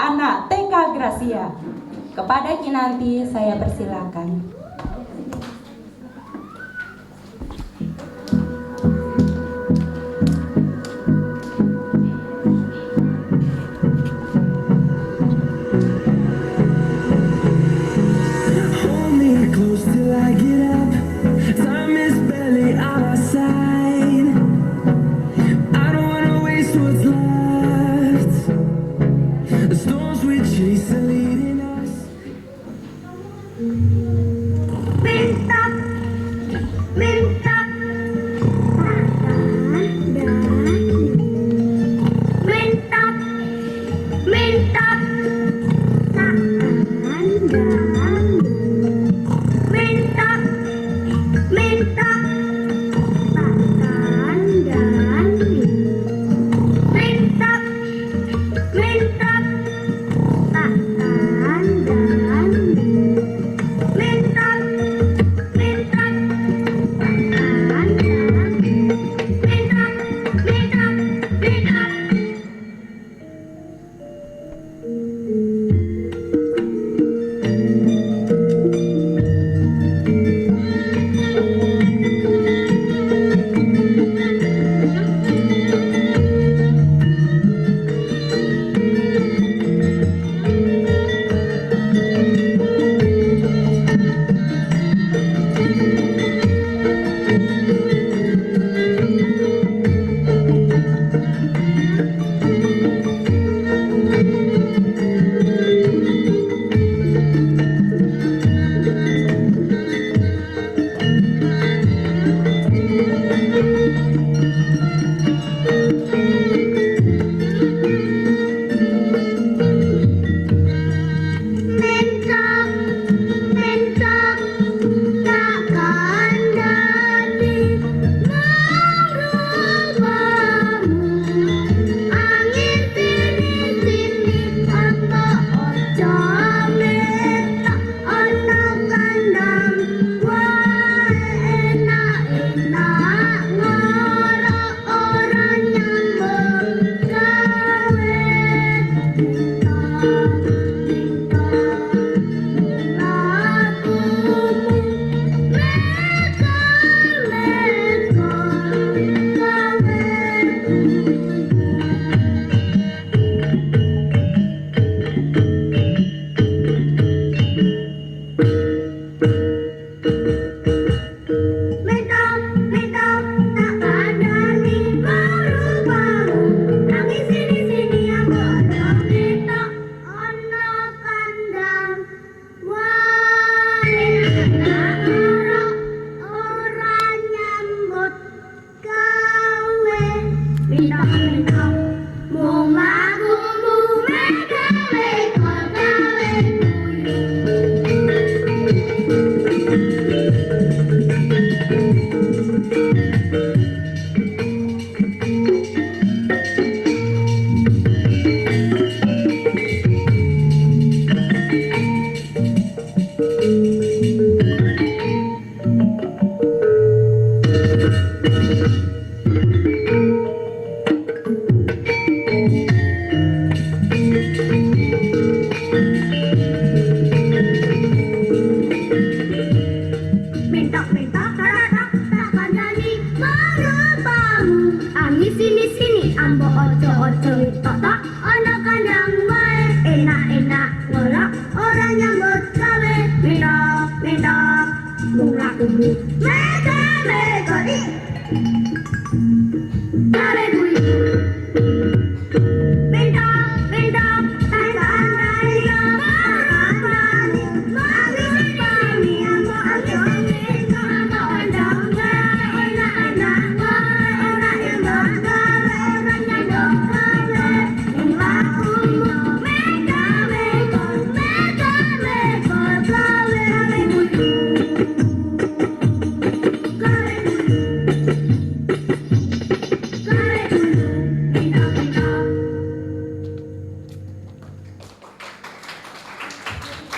anak TK Gracia. Kepada Kinanti saya persilakan.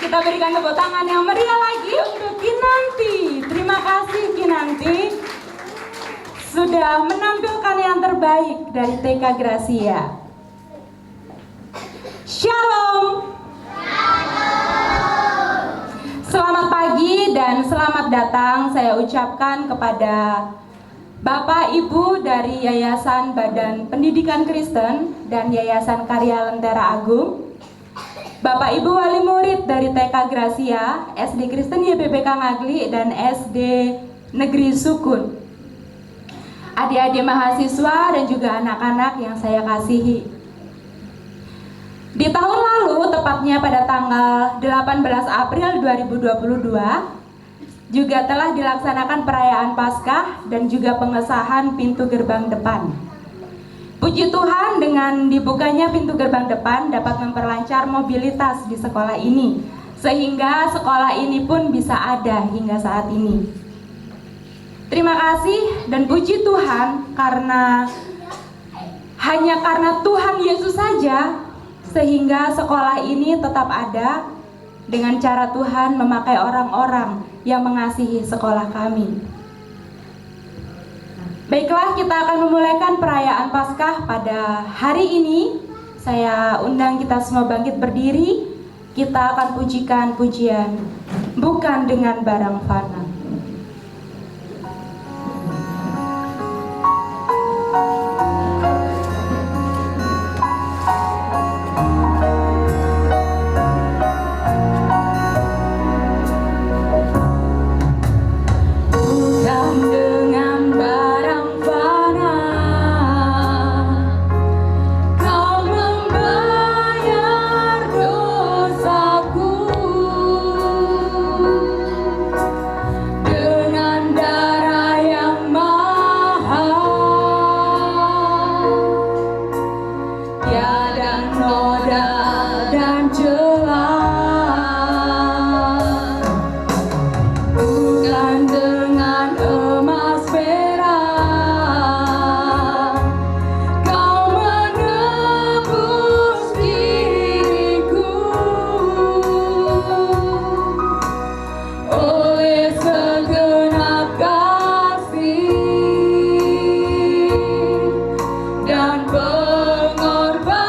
Kita berikan tepuk tangan yang meriah lagi untuk Kinanti. Terima kasih Kinanti sudah menampilkan yang terbaik dari TK Gracia. Shalom. datang saya ucapkan kepada Bapak Ibu dari Yayasan Badan Pendidikan Kristen dan Yayasan Karya Lentera Agung, Bapak Ibu wali murid dari TK Gracia, SD Kristen YPPK Ngagli, dan SD Negeri Sukun, adik-adik mahasiswa dan juga anak-anak yang saya kasihi. Di tahun lalu, tepatnya pada tanggal 18 April 2022, juga telah dilaksanakan perayaan Paskah dan juga pengesahan pintu gerbang depan. Puji Tuhan, dengan dibukanya pintu gerbang depan dapat memperlancar mobilitas di sekolah ini, sehingga sekolah ini pun bisa ada hingga saat ini. Terima kasih dan puji Tuhan, karena hanya karena Tuhan Yesus saja sehingga sekolah ini tetap ada, dengan cara Tuhan memakai orang-orang yang mengasihi sekolah kami. Baiklah, kita akan memulaikan perayaan Paskah pada hari ini. Saya undang kita semua bangkit berdiri. Kita akan pujikan pujian Bukan Dengan Barang Fana. Dan pengorbananmu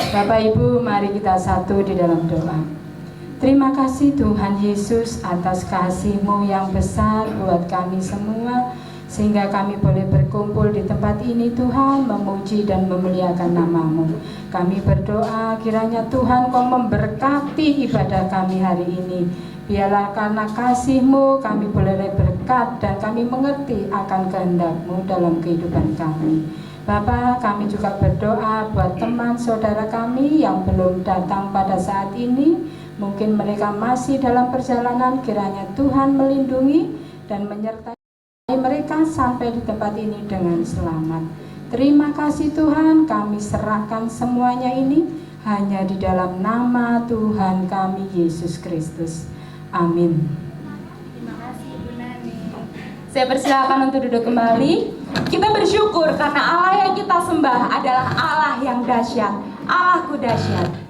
Bapak Ibu, mari kita satu di dalam doa. Terima kasih Tuhan Yesus atas kasih-Mu yang besar buat kami semua, sehingga kami boleh berkumpul di tempat ini Tuhan, memuji dan memuliakan nama-Mu. Kami berdoa kiranya Tuhan Kau memberkati ibadah kami hari ini. Biarlah karena kasih-Mu kami boleh berkat dan kami mengerti akan kehendak-Mu dalam kehidupan kami. Bapak, kami juga berdoa buat teman saudara kami yang belum datang pada saat ini. Mungkin mereka masih dalam perjalanan, kiranya Tuhan melindungi dan menyertai mereka sampai di tempat ini dengan selamat. Terima kasih Tuhan, kami serahkan semuanya ini hanya di dalam nama Tuhan kami Yesus Kristus. Amin. Terima kasih Ibu Nani. Saya persilakan untuk duduk kembali. Kita bersyukur karena Allah yang kita sembah adalah Allah yang dahsyat, Allahku dahsyat.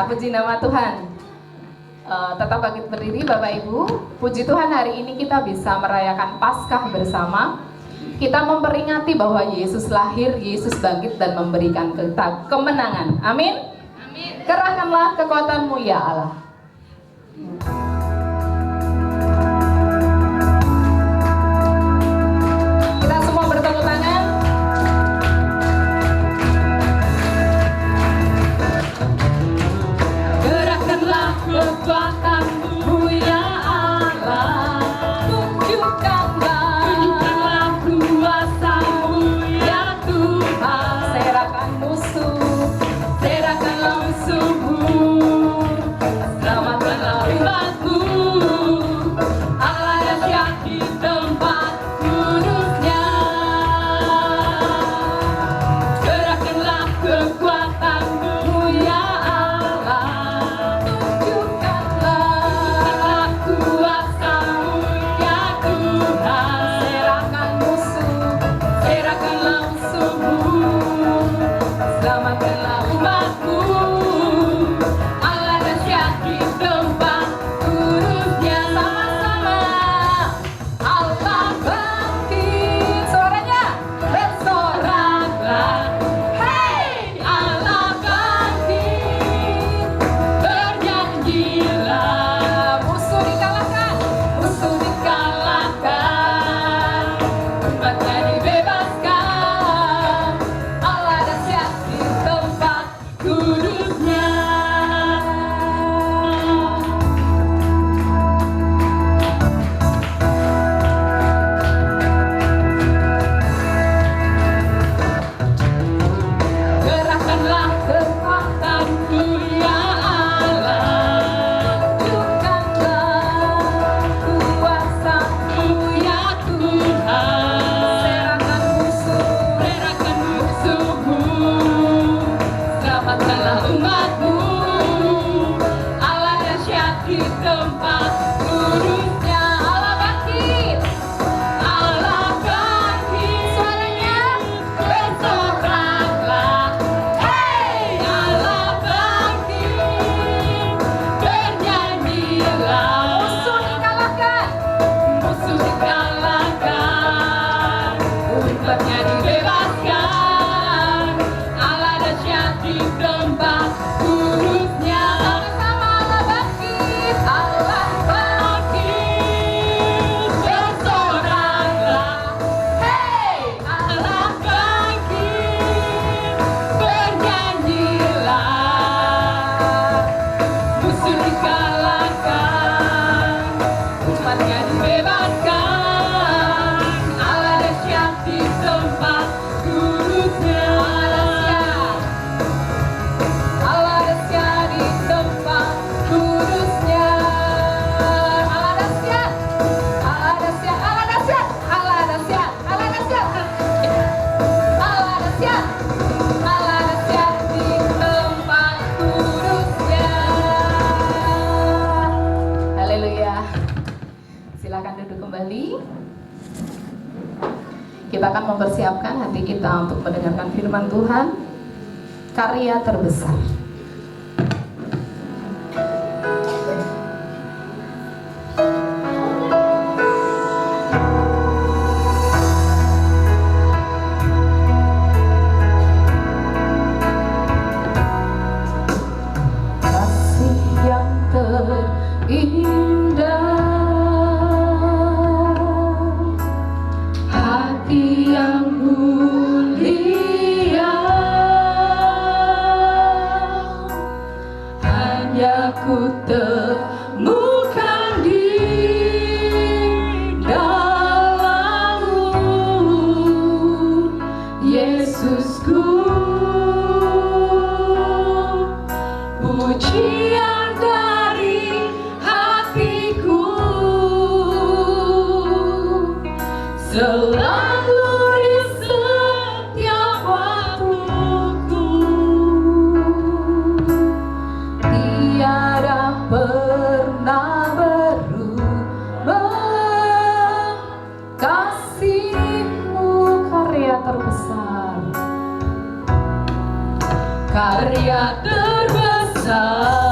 puji nama Tuhan. Tetap bangkit berdiri Bapak Ibu. Puji Tuhan, hari ini kita bisa merayakan Paskah bersama. Kita memperingati bahwa Yesus lahir, Yesus bangkit dan memberikan kita kemenangan. Amin. Amin. Kerahkanlah kekuatanmu ya Allah. Kita semua bertepuk tangan. Gerakkanlah kekuatanmu ya Allah. Tunjukkanlah kuasamu ya Tuhan. Serahkan musuhmu. Selamatkanlah umatmu. Allah dahsyat di tempat kudusnya. Gerakkanlah kekuatanmu ya Allah. Tunjukkanlah kuasamu ya Tuhan. Serahkanlah musuhmu. Selamatkanlah umatmu. Allah dahsyat di tempat kudusnya. Sama-sama. Allah bangkit. Suaranya bersoraklah. Hei, Allah bangkit. Bernyanyilah. Musuh dikalahkan. Umatnya dibebaskan. Allah dahsyat di tempat kudusnya. Gerakkanlah kekuatanmu ya Allah. Tunjukkanlah kuasamu ya Tuhan. Serahkan musuhmu. Selamatkanlah umatmu. Allah dahsyat di tempat kudusnya. Allah bangkit. Allah bangkit. Suaranya bersoraklah. Hei, Allah bangkit. Bernyanyilah. Musuh dikalahkan. Umatnya dibebaskan. Allah dahsyat di tempat kudusnya. Sama-sama Allah bangkit. Allah bangkit. Bersoraklah. Hei, Allah bangkit. Bernyanyilah. Musuh dikalahkan. Umatnya dibebaskan. Allah dahsyat di tempat kudusnya. Allah dahsyat di tempat kudusnya. Allah dahsyat. Allah dahsyat. Allah dahsyat. Allah dahsyat. Allah dahsyat. Allah dahsyat. Allah dahsyat di tempat kudusnya. Haleluya. Silakan duduk kembali. Kita akan mempersiapkan hati kita untuk mendengarkan firman Tuhan. Karya terbesar. Kasih yang terindah, hati yang mulia, hanya ku temukan di dalam-Mu, Yesusku. Pujian dari hatiku selalu di setiap waktuku. Tiada pernah berubah kasih-Mu. Karya terbesar. Karya terbesar.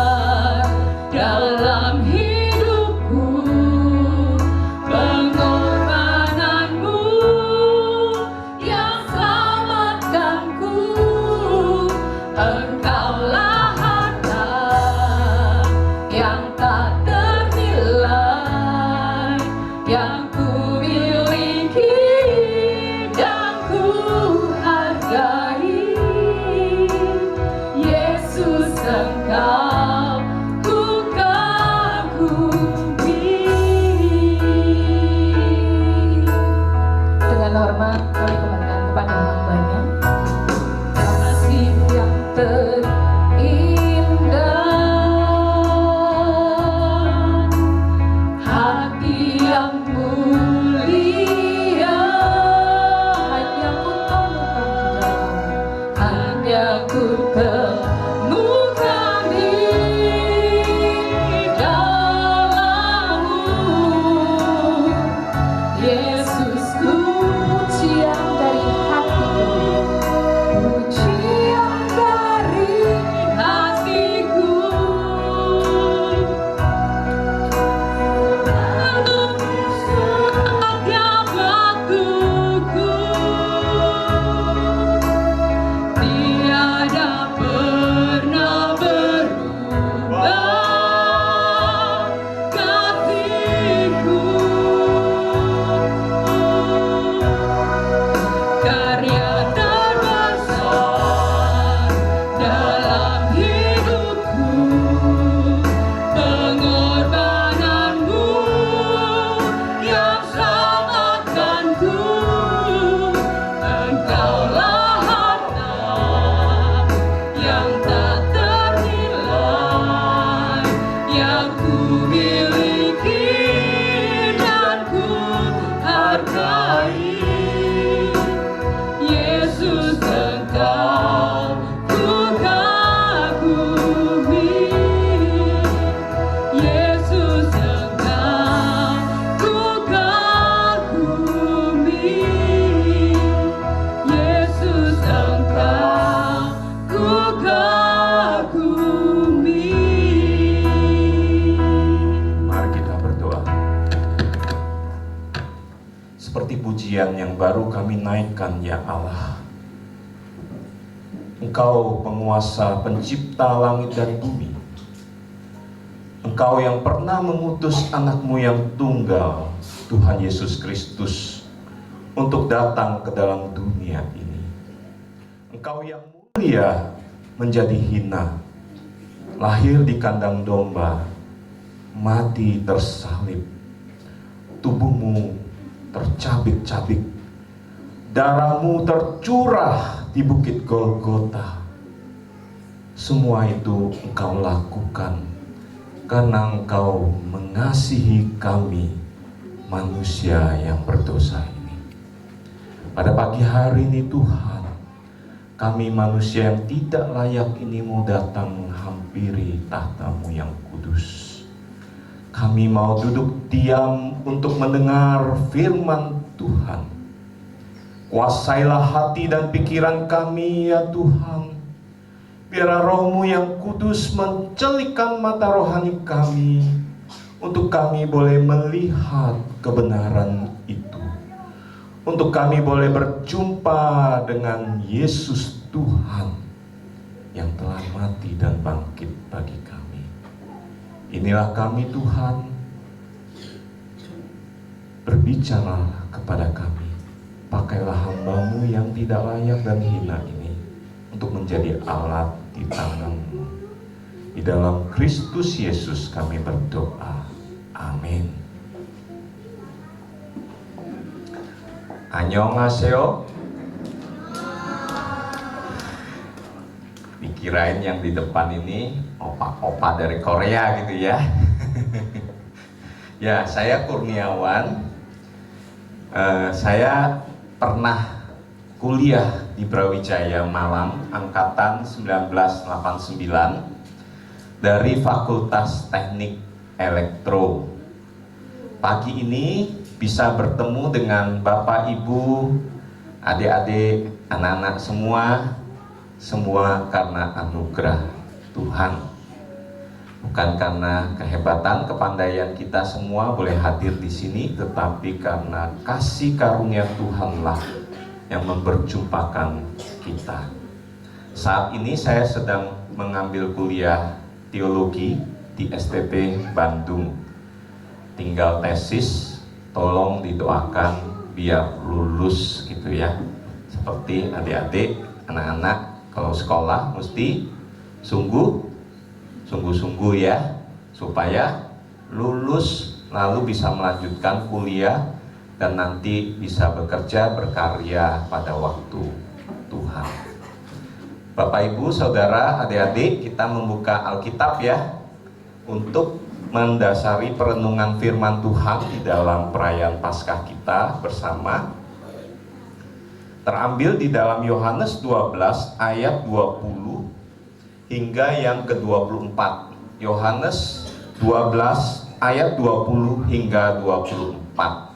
pujian yang baru kami naikkan, ya Allah. Engkau penguasa, pencipta langit dan bumi. Engkau yang pernah mengutus anakmu yang tunggal, Tuhan Yesus Kristus, untuk datang ke dalam dunia ini. Engkau yang mulia menjadi hina, lahir di kandang domba, mati tersalib, tubuhmu tercabik-cabik, darahmu tercurah di bukit Golgota. Semua itu engkau lakukan karena engkau mengasihi kami, manusia yang berdosa ini. Pada pagi hari ini Tuhan, kami manusia yang tidak layak ini mau datang menghampiri tahta-Mu yang kudus. Kami mau duduk diam untuk mendengar firman Tuhan. Kuasailah hati dan pikiran kami, ya Tuhan. Biarlah Roh-Mu yang kudus mencelikkan mata rohani kami, untuk kami boleh melihat kebenaran itu. Untuk kami boleh berjumpa dengan Yesus Tuhan yang telah mati dan bangkit bagi kami. Inilah kami Tuhan, berbicaralah kepada kami. Pakailah hamba-Mu yang tidak layak dan hina ini untuk menjadi alat di tangan-Mu. Di dalam Kristus Yesus kami berdoa. Amin. Annyeonghaseyo. Dikirain yang di depan ini opa-opa dari Korea gitu ya. Ya, saya Kurniawan. Saya pernah kuliah di Brawijaya Malang angkatan 1989 dari Fakultas Teknik Elektro. Pagi ini bisa bertemu dengan Bapak, Ibu, adik-adik, anak-anak semua karena anugerah Tuhan. Bukan karena kehebatan, kepandaian kita semua boleh hadir di sini, tetapi karena kasih karunia Tuhanlah yang memperjumpakan kita. Saat ini saya sedang mengambil kuliah teologi di STP Bandung. Tinggal tesis, tolong didoakan biar lulus gitu ya. Seperti adik-adik, anak-anak kalau sekolah mesti sungguh-sungguh ya, supaya lulus lalu bisa melanjutkan kuliah dan nanti bisa bekerja berkarya pada waktu Tuhan. Bapak, Ibu, Saudara, adik-adik, kita membuka Alkitab ya untuk mendasari perenungan firman Tuhan di dalam perayaan Paskah kita bersama. Terambil di dalam Yohanes 12 ayat 20 hingga yang ke-24. Yohanes 12 ayat 20 hingga 24.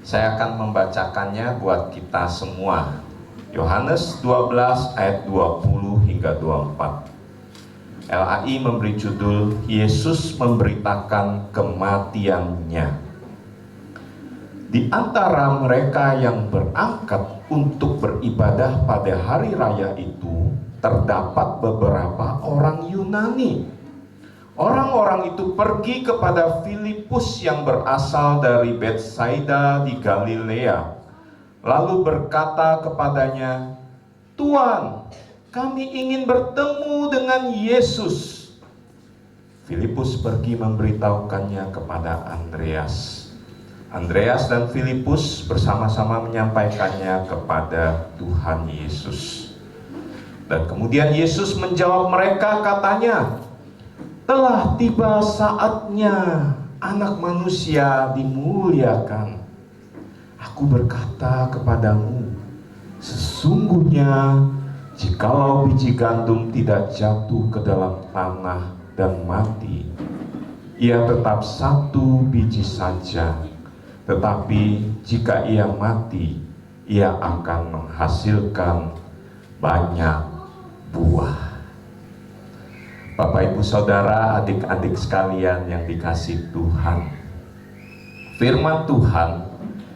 Saya akan membacakannya buat kita semua. Yohanes 12 ayat 20 hingga 24. LAI memberi judul Yesus memberitakan kematiannya. Di antara mereka yang berangkat untuk beribadah pada hari raya itu terdapat beberapa orang Yunani. Orang-orang itu pergi kepada Filipus yang berasal dari Betsaida di Galilea, lalu berkata kepadanya, "Tuan, kami ingin bertemu dengan Yesus." Filipus pergi memberitahukannya kepada Andreas. Andreas dan Filipus bersama-sama menyampaikannya kepada Tuhan Yesus. Dan kemudian Yesus menjawab mereka, katanya, "Telah tiba saatnya Anak Manusia dimuliakan. Aku berkata kepadamu, sesungguhnya jikalau biji gandum tidak jatuh ke dalam tanah dan mati, ia tetap satu biji saja. Tetapi jika ia mati, ia akan menghasilkan banyak buah." Bapak, Ibu, Saudara, adik-adik sekalian yang dikasihi Tuhan, firman Tuhan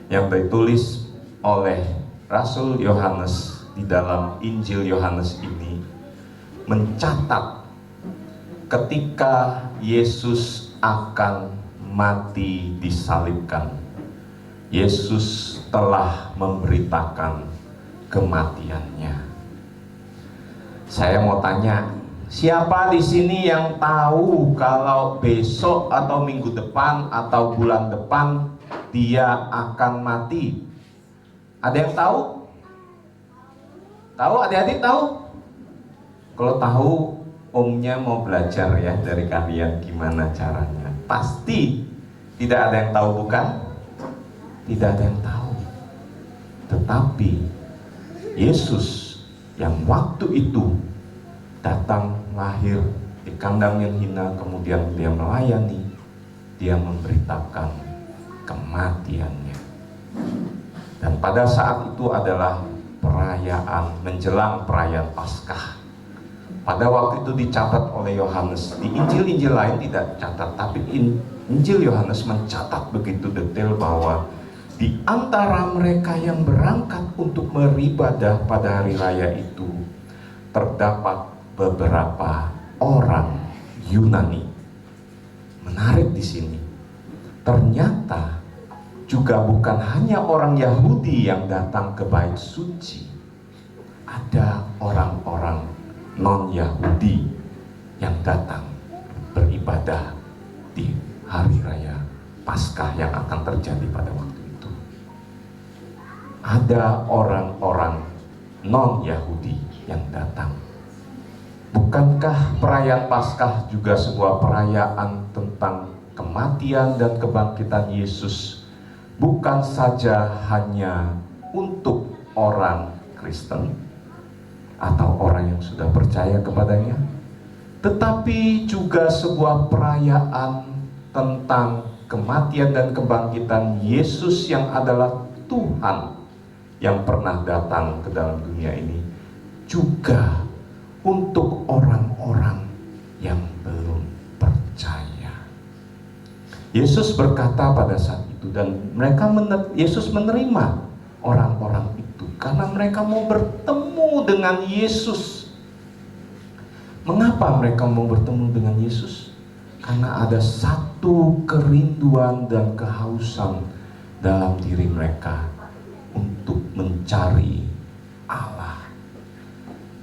yang ditulis oleh Rasul Yohanes di dalam Injil Yohanes ini mencatat ketika Yesus akan mati disalibkan, Yesus telah memberitakan kematiannya. Saya mau tanya, siapa di sini yang tahu kalau besok atau minggu depan atau bulan depan dia akan mati? Ada yang tahu? Tahu? Adik-adik tahu? Kalau tahu, omnya mau belajar ya dari kalian gimana caranya. Pasti tidak ada yang tahu, bukan? Tidak ada yang tahu. Tetapi Yesus yang waktu itu datang lahir di kandang yang hina, kemudian dia melayani, dia memberitakan kematiannya. Dan pada saat itu adalah perayaan menjelang perayaan Paskah. Pada waktu itu dicatat oleh Yohanes. Di Injil-Injil lain tidak catat, tapi Injil Yohanes mencatat begitu detail bahwa di antara mereka yang berangkat untuk beribadah pada hari raya itu terdapat beberapa orang Yunani. Menarik di sini. Ternyata juga bukan hanya orang Yahudi yang datang ke bait suci. Ada orang-orang non-Yahudi yang datang beribadah di hari raya Paskah yang akan terjadi pada waktu itu. Ada orang-orang non-Yahudi yang datang. Bukankah perayaan Paskah juga sebuah perayaan tentang kematian dan kebangkitan Yesus? Bukan saja hanya untuk orang Kristen atau orang yang sudah percaya kepadanya, tetapi juga sebuah perayaan tentang kematian dan kebangkitan Yesus yang adalah Tuhan yang pernah datang ke dalam dunia ini, juga untuk orang-orang yang belum percaya. Yesus berkata pada saat itu, dan Yesus menerima orang-orang itu karena mereka mau bertemu dengan Yesus. Mengapa mereka mau bertemu dengan Yesus? Karena ada satu kerinduan dan kehausan dalam diri mereka untuk mencari Allah.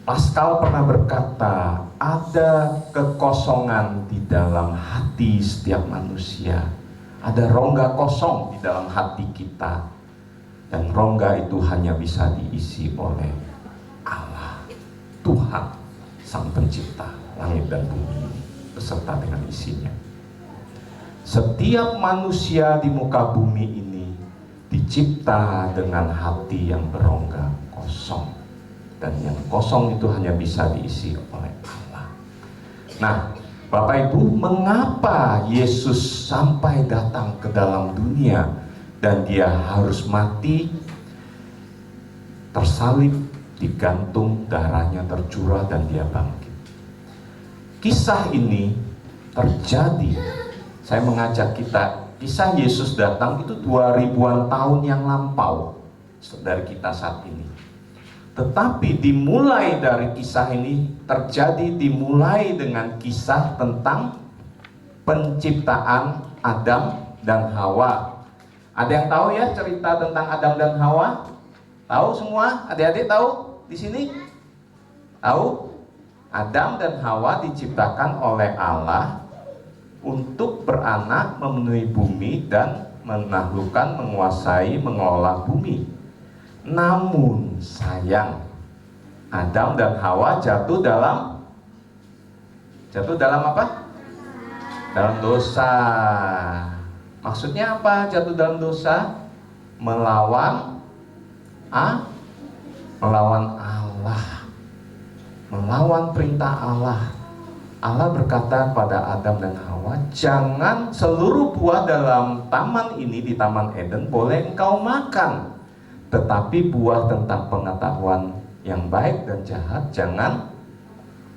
Pascal pernah berkata, ada kekosongan di dalam hati setiap manusia. Ada rongga kosong di dalam hati kita. Dan rongga itu hanya bisa diisi oleh Allah, Tuhan, Sang Pencipta langit dan bumi beserta dengan isinya. Setiap manusia di muka bumi ini dicipta dengan hati yang berongga kosong. Dan yang kosong itu hanya bisa diisi oleh Allah. Nah, Bapak Ibu, mengapa Yesus sampai datang ke dalam dunia dan dia harus mati, tersalib, digantung, darahnya tercurah dan dia bangkit? Kisah ini terjadi, saya mengajak kita, kisah Yesus datang itu 2000-an tahun yang lampau dari kita saat ini. Tetapi dimulai dari kisah ini dimulai dengan kisah tentang penciptaan Adam dan Hawa. Ada yang tahu ya cerita tentang Adam dan Hawa? Tahu semua? Adik-adik tahu di sini? Tahu? Adam dan Hawa diciptakan oleh Allah untuk beranak, memenuhi bumi dan menaklukkan, menguasai, mengelola bumi. Namun sayang, Adam dan Hawa jatuh dalam apa? Dalam dosa. Maksudnya apa jatuh dalam dosa? Melawan Allah, melawan perintah Allah. Allah berkata kepada Adam dan Hawa, jangan seluruh buah dalam taman ini, di Taman Eden, boleh engkau makan. Tetapi buah tentang pengetahuan yang baik dan jahat jangan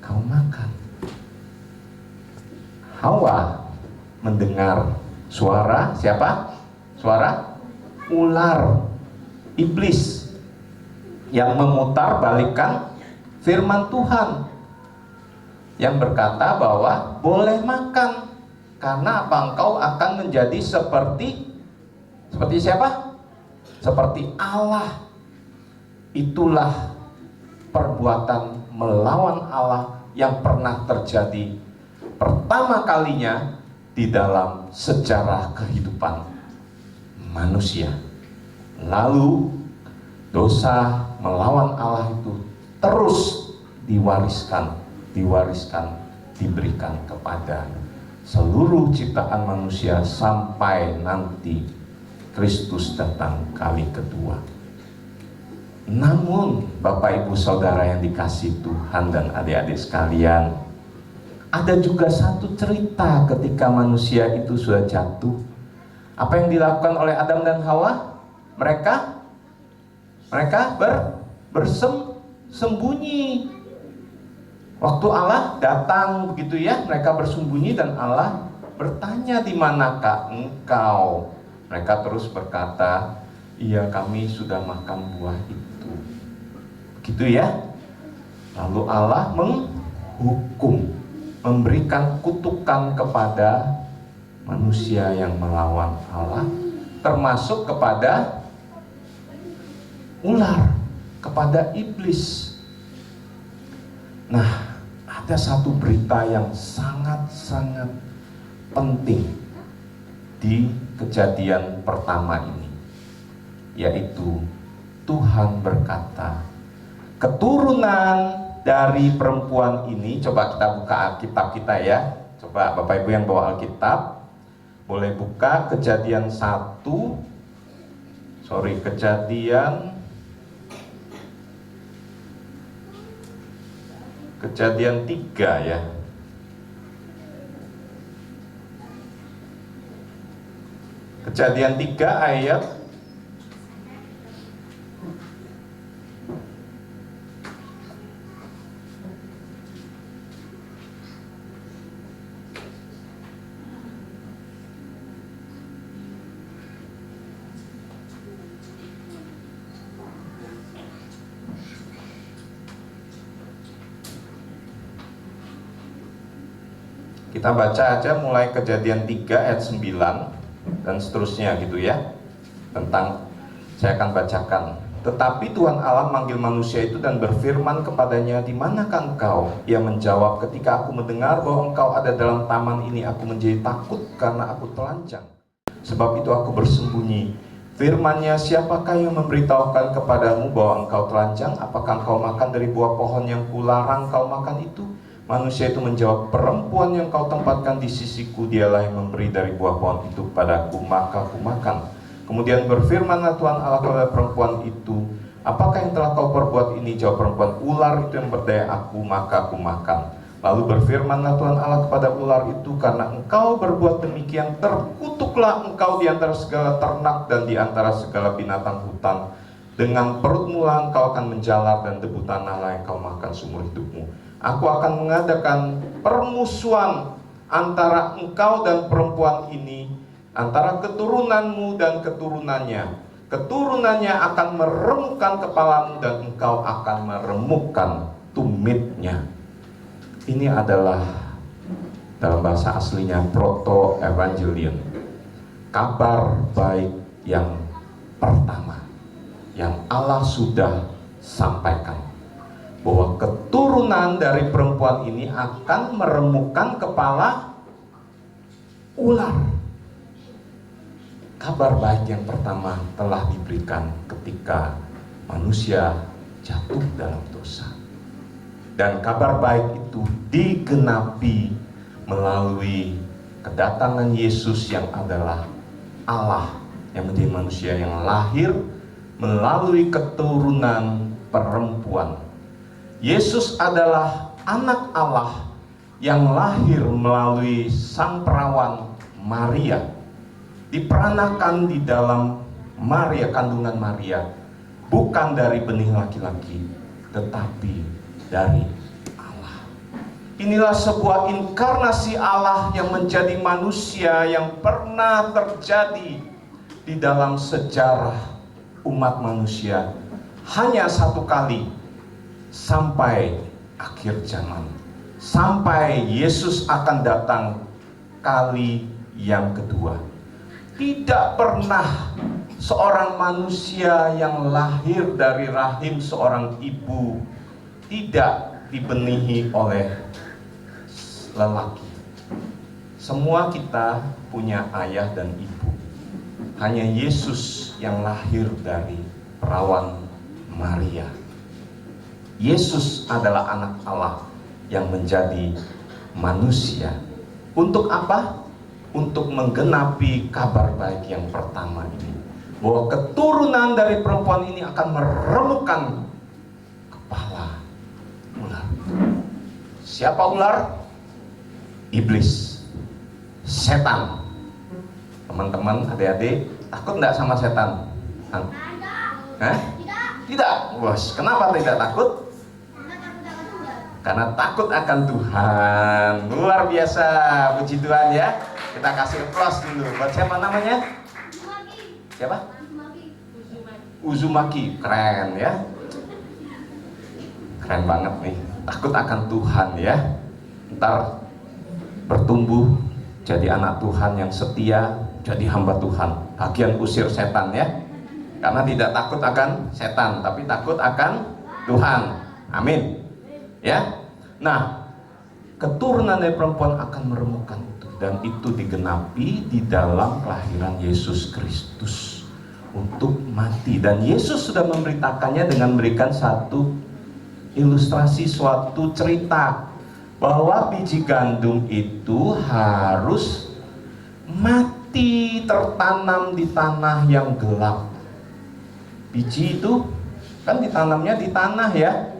kau makan. Hawa mendengar suara siapa? Suara ular, iblis yang memutarbalikkan firman Tuhan, yang berkata bahwa boleh makan karena apa, engkau akan menjadi seperti siapa? Seperti Allah. Itulah perbuatan melawan Allah yang pernah terjadi pertama kalinya di dalam sejarah kehidupan manusia. Lalu dosa melawan Allah itu terus diberikan kepada seluruh ciptaan manusia sampai nanti Kristus datang kali kedua. Namun Bapak Ibu Saudara yang dikasihi Tuhan dan adik-adik sekalian, ada juga satu cerita ketika manusia itu sudah jatuh. Apa yang dilakukan oleh Adam dan Hawa? Mereka bersembunyi. Waktu Allah datang begitu ya, mereka bersembunyi dan Allah bertanya, di manakah engkau? Mereka terus berkata, iya kami sudah makan buah itu. Begitu ya. Lalu Allah menghukum, memberikan kutukan kepada manusia yang melawan Allah, termasuk kepada ular, kepada iblis. Nah, ada satu berita yang sangat-sangat penting di kejadian pertama ini, yaitu Tuhan berkata, keturunan dari perempuan ini, coba kita buka Alkitab kita ya. Coba Bapak Ibu yang bawa Alkitab, boleh buka Kejadian 3 ya. Kejadian 3 ayat kita baca aja mulai Kejadian 3 ayat 9 dan seterusnya gitu ya. Saya akan bacakan. Tetapi Tuhan Allah manggil manusia itu dan berfirman kepadanya, di manakah engkau? Ia menjawab, ketika aku mendengar bahwa engkau ada dalam taman ini, aku menjadi takut karena aku telanjang. Sebab itu aku bersembunyi. Firman-Nya, siapakah yang memberitahukan kepadamu bahwa engkau telanjang? Apakah engkau makan dari buah pohon yang kularang kau makan itu? Manusia itu menjawab, perempuan yang kau tempatkan di sisiku, dialah yang memberi dari buah pohon itu kepadaku, maka aku makan. Kemudian berfirmanlah Tuhan Allah kepada perempuan itu, apakah yang telah kau perbuat ini? Jawab perempuan, ular itu yang berdaya aku, maka aku makan. Lalu berfirmanlah Tuhan Allah kepada ular itu, karena engkau berbuat demikian, terkutuklah engkau di antara segala ternak dan di antara segala binatang hutan. Dengan perutmu lah engkau akan menjalar, dan debu tanahlah yang kau makan seumur hidupmu. Aku akan mengadakan permusuhan antara engkau dan perempuan ini, antara keturunanmu dan keturunannya. Keturunannya akan meremukkan kepalamu dan engkau akan meremukkan tumitnya. Ini adalah dalam bahasa aslinya proto-evangelion, kabar baik yang pertama yang Allah sudah sampaikan, bahwa keturunan dari perempuan ini akan meremukkan kepala ular. Kabar baik yang pertama telah diberikan ketika manusia jatuh dalam dosa. Dan kabar baik itu digenapi melalui kedatangan Yesus yang adalah Allah yang menjadi manusia, yang lahir melalui keturunan perempuan. Yesus adalah anak Allah yang lahir melalui sang perawan Maria, diperanakan di dalam Maria, kandungan Maria, bukan dari benih laki-laki, tetapi dari Allah. Inilah sebuah inkarnasi Allah yang menjadi manusia yang pernah terjadi di dalam sejarah umat manusia hanya satu kali sampai akhir zaman, sampai Yesus akan datang kali yang kedua. Tidak pernah seorang manusia yang lahir dari rahim seorang ibu tidak dibenihi oleh lelaki. Semua kita punya ayah dan ibu. Hanya Yesus yang lahir dari perawan Maria. Yesus adalah anak Allah yang menjadi manusia. Untuk apa? Untuk menggenapi kabar baik yang pertama ini, bahwa keturunan dari perempuan ini akan meremukkan kepala ular. Siapa ular? Iblis, setan. Teman-teman, adik-adik, takut nggak sama setan? Tidak. Bos, kenapa tidak takut? Karena takut akan Tuhan. Luar biasa, puji Tuhan ya. Kita kasih applause dulu. Buat siapa namanya? Siapa? Uzumaki. Keren ya. Keren banget nih. Takut akan Tuhan ya. Ntar bertumbuh jadi anak Tuhan yang setia, jadi hamba Tuhan. Bagian usir setan ya. Karena tidak takut akan setan, tapi takut akan Tuhan. Amin. Ya. Nah, keturunan dari perempuan akan meremukkan itu, dan itu digenapi di dalam kelahiran Yesus Kristus untuk mati. Dan Yesus sudah memberitakannya dengan memberikan satu ilustrasi, suatu cerita bahwa biji gandum itu harus mati tertanam di tanah yang gelap. Biji itu kan ditanamnya di tanah ya.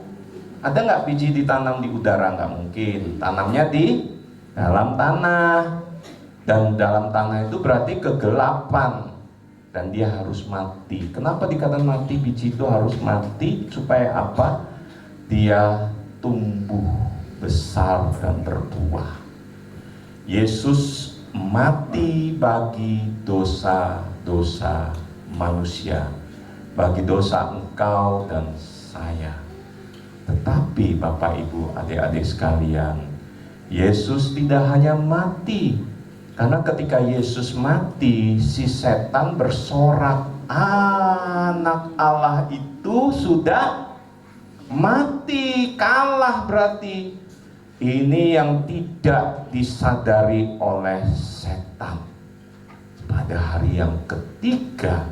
Ada nggak biji ditanam di udara? Nggak mungkin. Tanamnya di dalam tanah. Dan dalam tanah itu berarti kegelapan. Dan dia harus mati. Kenapa dikatakan mati? Biji itu harus mati supaya apa? Dia tumbuh besar dan berbuah. Yesus mati bagi dosa-dosa manusia, bagi dosa engkau dan saya. Tetapi Bapak Ibu adik-adik sekalian, Yesus tidak hanya mati. Karena ketika Yesus mati, si setan bersorak, anak Allah itu sudah mati, kalah berarti. Ini yang tidak disadari oleh setan. Pada hari yang ketiga,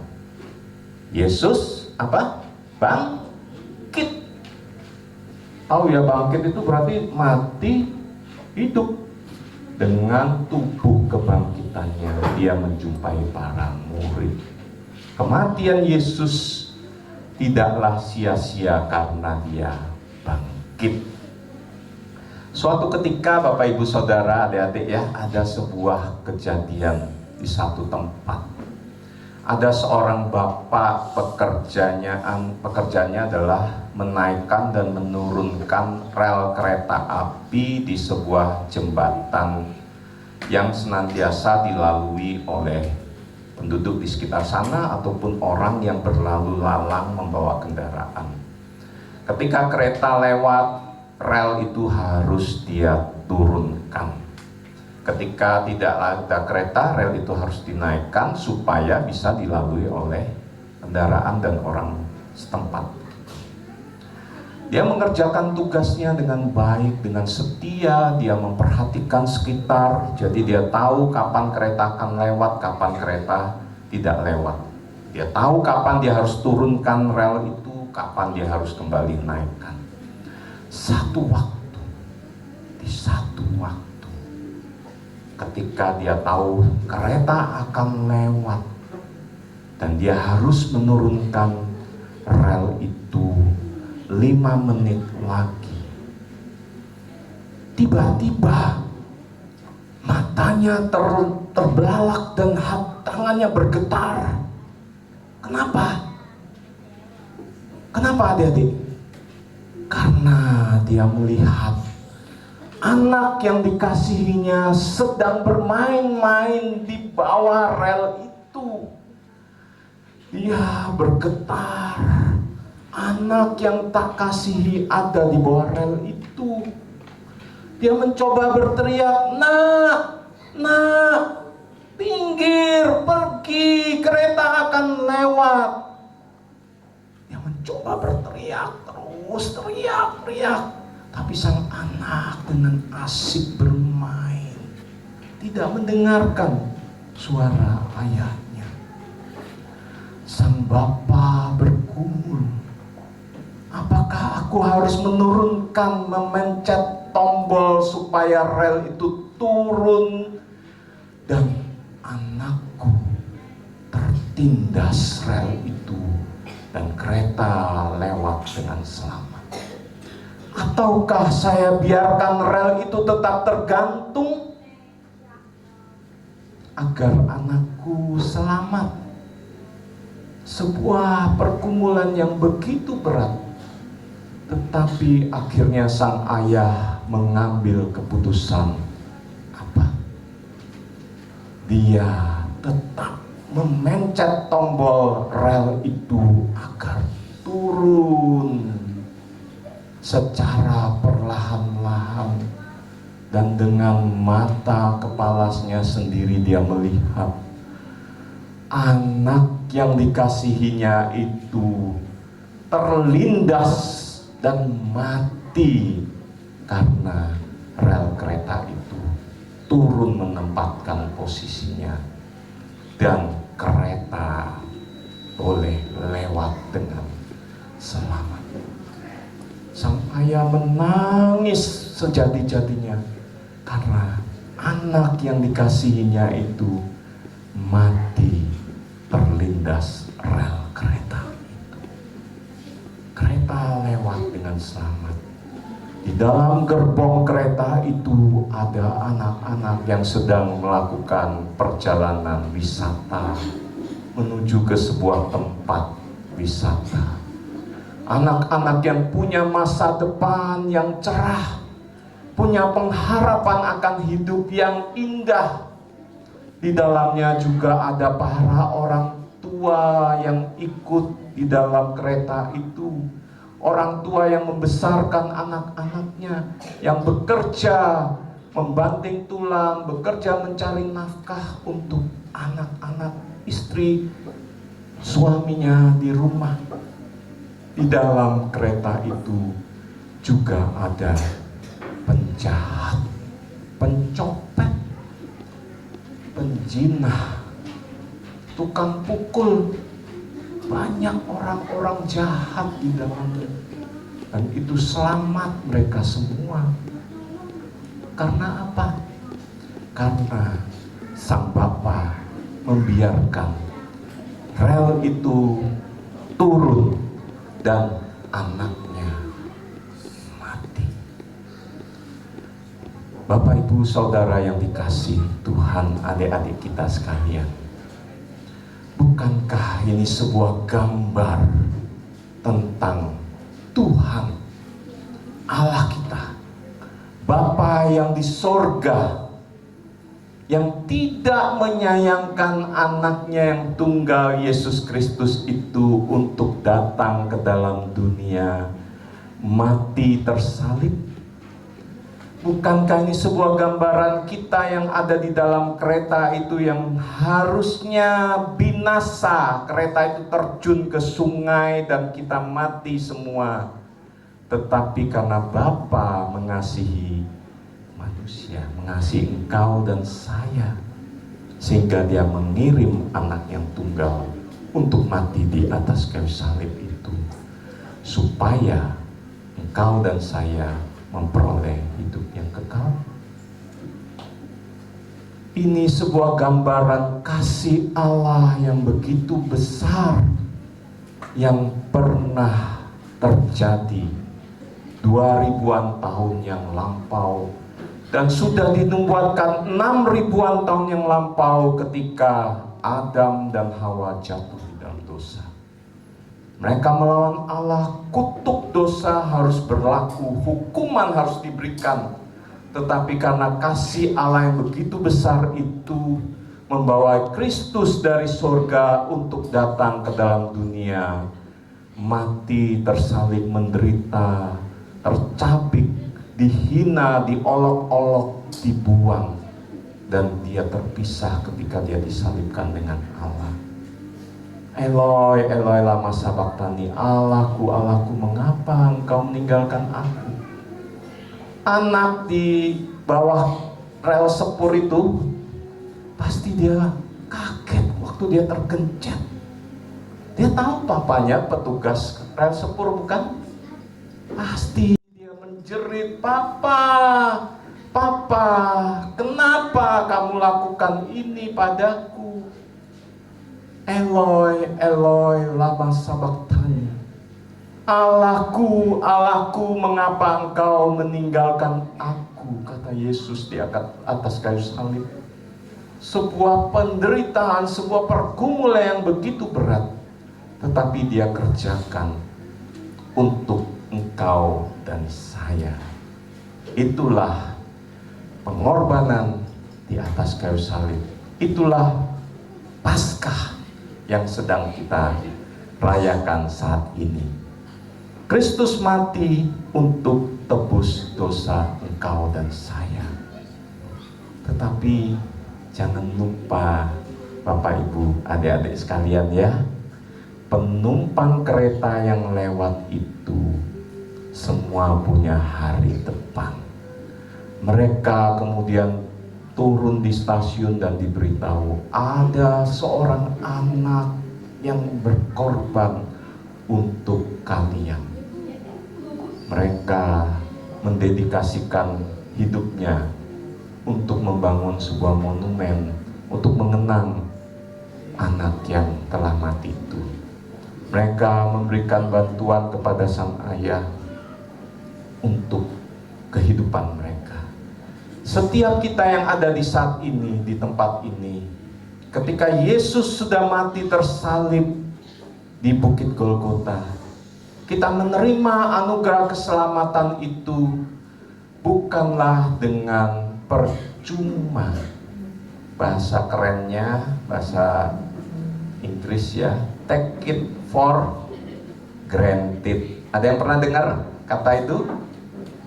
Yesus apa? Bangkit. Tahu ya, bangkit itu berarti mati, hidup. Dengan tubuh kebangkitannya, dia menjumpai para murid. Kematian Yesus tidaklah sia-sia karena dia bangkit. Suatu ketika Bapak Ibu Saudara, adik-adik ya, ada sebuah kejadian di satu tempat. Ada seorang bapak, pekerjaannya adalah menaikkan dan menurunkan rel kereta api di sebuah jembatan yang senantiasa dilalui oleh penduduk di sekitar sana ataupun orang yang berlalu lalang membawa kendaraan. Ketika kereta lewat, rel itu harus dia turunkan. Ketika tidak ada kereta, rel itu harus dinaikkan supaya bisa dilalui oleh kendaraan dan orang setempat. Dia mengerjakan tugasnya dengan baik, dengan setia. Dia memperhatikan sekitar. Jadi dia tahu kapan kereta akan lewat, kapan kereta tidak lewat. Dia tahu kapan dia harus turunkan rel itu, kapan dia harus kembali naikkan. Di satu waktu, ketika dia tahu kereta akan lewat dan dia harus menurunkan rel itu 5 menit lagi, tiba-tiba matanya terbelalak dan tangannya bergetar. Kenapa? Kenapa adik-adik? Karena dia melihat anak yang dikasihinya sedang bermain-main di bawah rel itu. Dia bergetar. Anak yang tak kasihi ada di bawah rel itu. Dia mencoba berteriak, "Nak, nak, pinggir, pergi, kereta akan lewat." Dia mencoba berteriak, terus teriak-teriak. Tapi sang anak dengan asik bermain, tidak mendengarkan suara ayahnya. Sang bapa bergumul, apakah aku harus menurunkan, memencet tombol supaya rel itu turun dan anakku tertindas rel itu dan kereta lewat dengan selamat? Ataukah saya biarkan rel itu tetap tergantung agar anakku selamat? Sebuah pergumulan yang begitu berat. Tetapi akhirnya sang ayah mengambil keputusan apa? Dia tetap memencet tombol rel itu agar turun secara perlahan-lahan, dan dengan mata kepalanya sendiri dia melihat anak yang dikasihinya itu terlindas dan mati karena rel kereta itu turun menempatkan posisinya dan kereta boleh lewat dengan selamat. Sang ayah menangis sejadi-jadinya karena anak yang dikasihinya itu mati terlindas rel kereta itu. Kereta lewat dengan selamat. Di dalam gerbong kereta itu ada anak-anak yang sedang melakukan perjalanan wisata menuju ke sebuah tempat wisata. Anak-anak yang punya masa depan yang cerah, punya pengharapan akan hidup yang indah. Di dalamnya juga ada para orang tua yang ikut di dalam kereta itu. Orang tua yang membesarkan anak-anaknya, yang bekerja membanting tulang, bekerja mencari nafkah untuk anak-anak, istri, suaminya di rumah. Di dalam kereta itu juga ada penjahat, pencopet, penjinah, tukang pukul. Banyak orang-orang jahat di dalamnya. Dan itu selamat mereka semua. Karena apa? Karena sang bapa membiarkan rel itu turun dan anaknya mati. Bapak, Ibu, Saudara yang dikasihi Tuhan, adik-adik kita sekalian, bukankah ini sebuah gambar tentang Tuhan Allah kita, Bapa yang di sorga, yang tidak menyayangkan anaknya yang tunggal Yesus Kristus itu untuk datang ke dalam dunia, mati tersalib? Bukankah ini sebuah gambaran kita yang ada di dalam kereta itu yang harusnya binasa, kereta itu terjun ke sungai dan kita mati semua. Tetapi karena Bapa mengasihi manusia, mengasihi engkau dan saya, sehingga dia mengirim anak yang tunggal untuk mati di atas kayu salib itu, supaya engkau dan saya memperoleh hidup yang kekal. Ini sebuah gambaran kasih Allah yang begitu besar yang pernah terjadi 2000-an tahun yang lampau, dan sudah dinubuatkan 6000-an tahun yang lampau ketika Adam dan Hawa jatuh di dalam dosa. Mereka melawan Allah, kutuk dosa harus berlaku, hukuman harus diberikan. Tetapi karena kasih Allah yang begitu besar itu, membawa Kristus dari surga untuk datang ke dalam dunia, mati, tersalib, menderita, tercabik, dihina, diolok-olok, dibuang, dan dia terpisah ketika dia disalibkan dengan Allah. Eloi, Eloi lama sabachthani, Allahku, Allahku, mengapa engkau meninggalkan aku? Anak di bawah rel sepur itu pasti dia kaget waktu dia tergencet. Dia tahu papanya petugas rel sepur, bukan? Pasti dia menjerit, "Papa, Papa, kenapa kamu lakukan ini padaku? Eloi, Eloi, lama sabachthani. Allahku, Allahku, mengapa engkau meninggalkan aku?" Kata Yesus di atas kayu salib. Sebuah penderitaan, sebuah pergumulan yang begitu berat, tetapi dia kerjakan untuk engkau dan saya. Itulah pengorbanan di atas kayu salib. Itulah Paskah yang sedang kita rayakan saat ini. Kristus mati untuk tebus dosa engkau dan saya. Tetapi jangan lupa Bapak Ibu, adik-adik sekalian ya, penumpang kereta yang lewat itu semua punya hari depan. Mereka kemudian turun di stasiun dan diberitahu ada seorang anak yang berkorban untuk kalian. Mereka mendedikasikan hidupnya untuk membangun sebuah monumen untuk mengenang anak yang telah mati itu. Mereka memberikan bantuan kepada sang ayah untuk kehidupan mereka. Setiap kita yang ada di saat ini, di tempat ini, ketika Yesus sudah mati tersalib di Bukit Golgota, kita menerima anugerah keselamatan itu bukanlah dengan percuma. Bahasa kerennya, bahasa Inggris ya, take it for granted. Ada yang pernah dengar kata itu?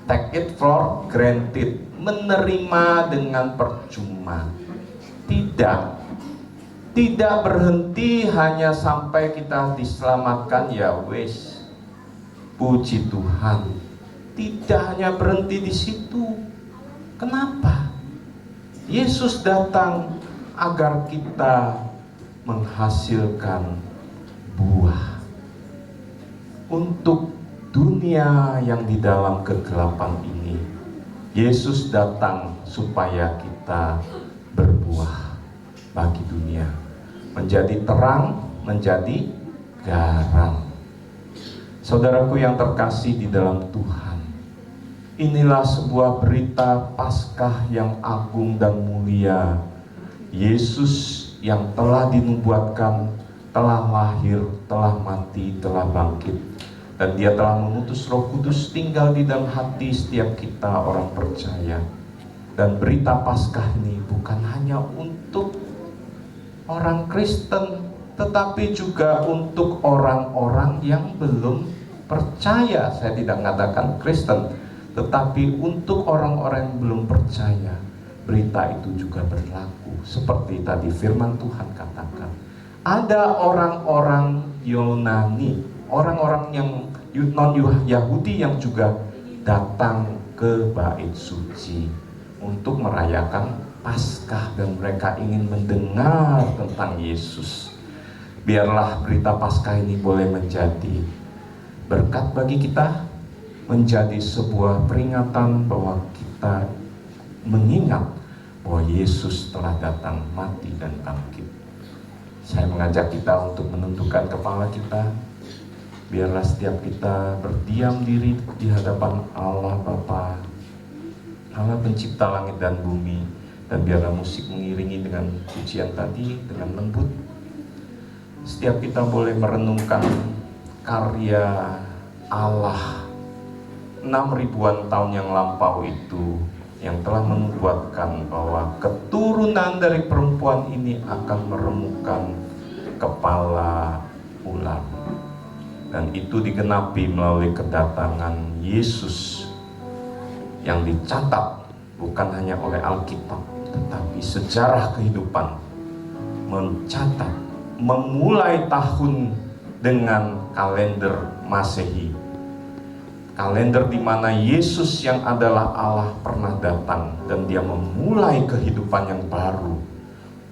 Take it for granted, menerima dengan percuma. Tidak berhenti hanya sampai kita diselamatkan, ya wes, puji Tuhan. Tidak hanya berhenti di situ. Kenapa? Yesus datang agar kita menghasilkan buah untuk dunia yang di dalam kegelapan ini. Yesus datang supaya kita berbuah bagi dunia, menjadi terang, menjadi garam. Saudaraku yang terkasih di dalam Tuhan, inilah sebuah berita Paskah yang agung dan mulia. Yesus yang telah dinubuatkan, telah lahir, telah mati, telah bangkit, dan dia telah mengutus Roh Kudus tinggal di dalam hati setiap kita orang percaya. Dan berita Paskah ini bukan hanya untuk orang Kristen, tetapi juga untuk orang-orang yang belum percaya. Saya tidak mengatakan Kristen, tetapi untuk orang-orang yang belum percaya, berita itu juga berlaku. Seperti tadi firman Tuhan katakan, ada orang-orang Yunani, orang-orang yang non-Yahudi yang juga datang ke Bait Suci untuk merayakan Paskah, dan mereka ingin mendengar tentang Yesus. Biarlah berita Paskah ini boleh menjadi berkat bagi kita, menjadi sebuah peringatan bahwa kita mengingat bahwa Yesus telah datang, mati, dan bangkit. Saya mengajak kita untuk menundukkan kepala kita. Biarlah setiap kita berdiam diri di hadapan Allah Bapa, Allah pencipta langit dan bumi, dan biarlah musik mengiringi dengan pujian tadi dengan lembut. Setiap kita boleh merenungkan karya Allah 6.000-an tahun yang lampau itu yang telah menubuatkan bahwa keturunan dari perempuan ini akan meremukkan kepala ular. Dan itu digenapi melalui kedatangan Yesus yang dicatat bukan hanya oleh Alkitab, tetapi sejarah kehidupan mencatat memulai tahun dengan kalender Masehi. Kalender di mana Yesus yang adalah Allah pernah datang dan dia memulai kehidupan yang baru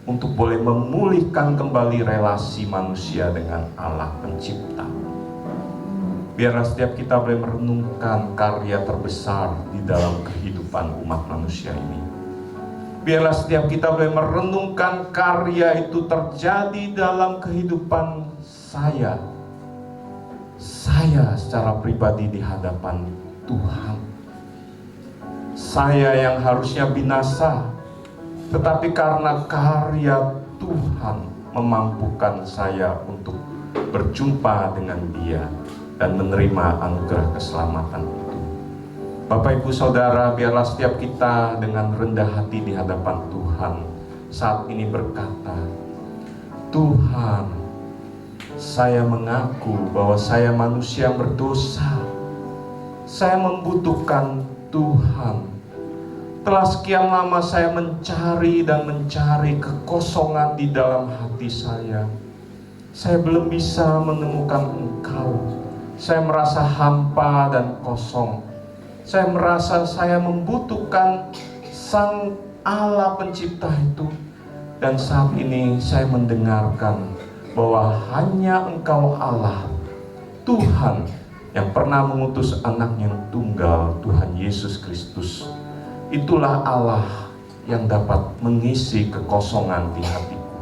untuk boleh memulihkan kembali relasi manusia dengan Allah Pencipta. Biarlah setiap kita boleh merenungkan karya terbesar di dalam kehidupan umat manusia ini. Biarlah setiap kita boleh merenungkan karya itu terjadi dalam kehidupan saya secara pribadi di hadapan Tuhan. Saya yang harusnya binasa, tetapi karena karya Tuhan memampukan saya untuk berjumpa dengan Dia dan menerima anugerah keselamatan itu. Bapak Ibu Saudara, biarlah setiap kita dengan rendah hati di hadapan Tuhan saat ini berkata, Tuhan, saya mengaku bahwa saya manusia yang berdosa. Saya membutuhkan Tuhan. Telah sekian lama saya mencari kekosongan di dalam hati saya. Saya belum bisa menemukan Engkau. Saya merasa hampa dan kosong. Saya merasa saya membutuhkan Sang Allah Pencipta itu. Dan saat ini saya mendengarkan bahwa hanya Engkau Allah, Tuhan, yang pernah mengutus anak-Nya yang tunggal, Tuhan Yesus Kristus. Itulah Allah yang dapat mengisi kekosongan di hatiku.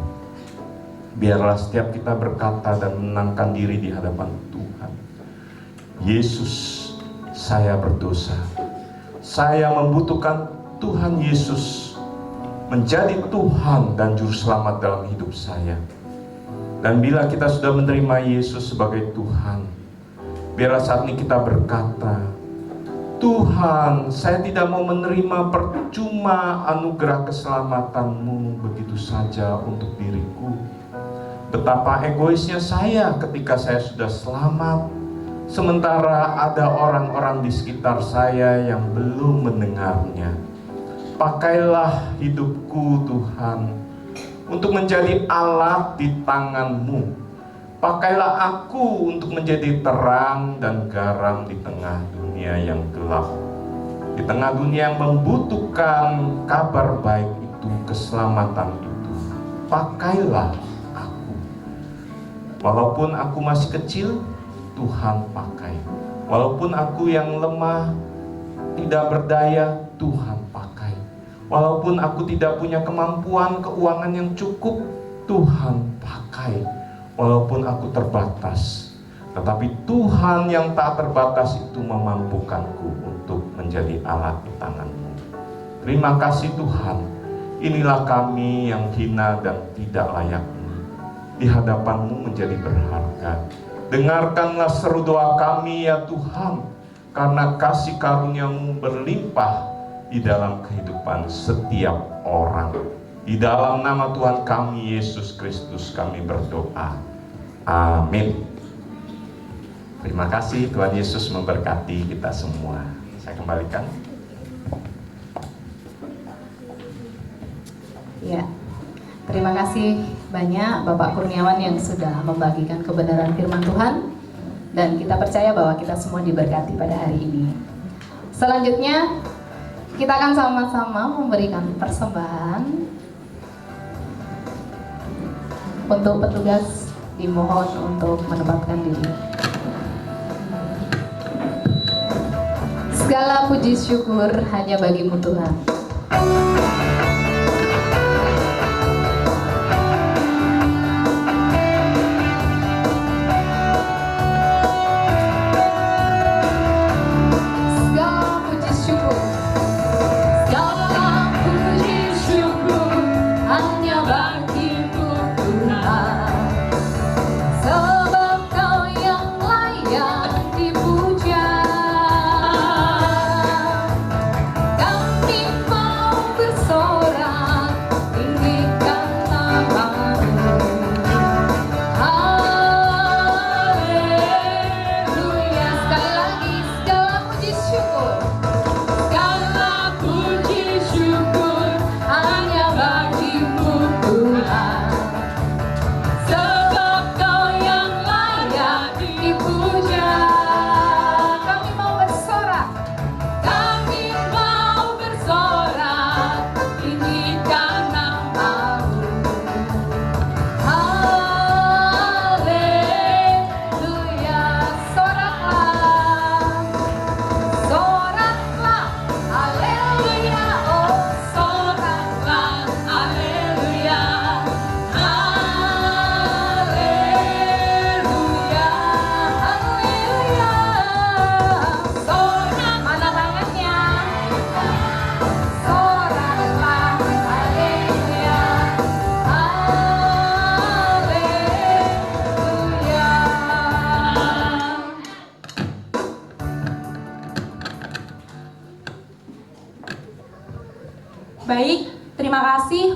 Biarlah setiap kita berkata dan menenangkan diri di hadapan Tuhan. Yesus, saya berdosa. Saya membutuhkan Tuhan Yesus menjadi Tuhan dan Juru Selamat dalam hidup saya. Dan bila kita sudah menerima Yesus sebagai Tuhan, biarlah saat ini kita berkata, Tuhan, saya tidak mau menerima percuma anugerah keselamatan-Mu begitu saja untuk diriku. Betapa egoisnya saya ketika saya sudah selamat, sementara ada orang-orang di sekitar saya yang belum mendengarnya. Pakailah hidupku, Tuhan, untuk menjadi alat di tangan-Mu. Pakailah aku untuk menjadi terang dan garam di tengah dunia yang gelap, di tengah dunia yang membutuhkan kabar baik itu, keselamatan itu. Pakailah aku. Walaupun aku masih kecil, Tuhan pakai. Walaupun aku yang lemah, tidak berdaya, Tuhan pakai. Walaupun aku tidak punya kemampuan keuangan yang cukup, Tuhan pakai. Walaupun aku terbatas, tetapi Tuhan yang tak terbatas itu memampukanku untuk menjadi alat di tangan-Mu. Terima kasih Tuhan. Inilah kami yang hina dan tidak layak ini. Di hadapan-Mu menjadi berharga. Dengarkanlah seru doa kami ya Tuhan, karena kasih karunia-Mu berlimpah di dalam kehidupan setiap orang. Di dalam nama Tuhan kami Yesus Kristus kami berdoa. Amin. Terima kasih, Tuhan Yesus memberkati kita semua. Saya kembalikan. Ya, terima kasih banyak Bapak Kurniawan yang sudah membagikan kebenaran firman Tuhan. Dan kita percaya bahwa kita semua diberkati pada hari ini. Selanjutnya, kita akan sama-sama memberikan persembahan. Untuk petugas dimohon untuk menempatkan diri. Segala puji syukur hanya bagi-Mu Tuhan. Kami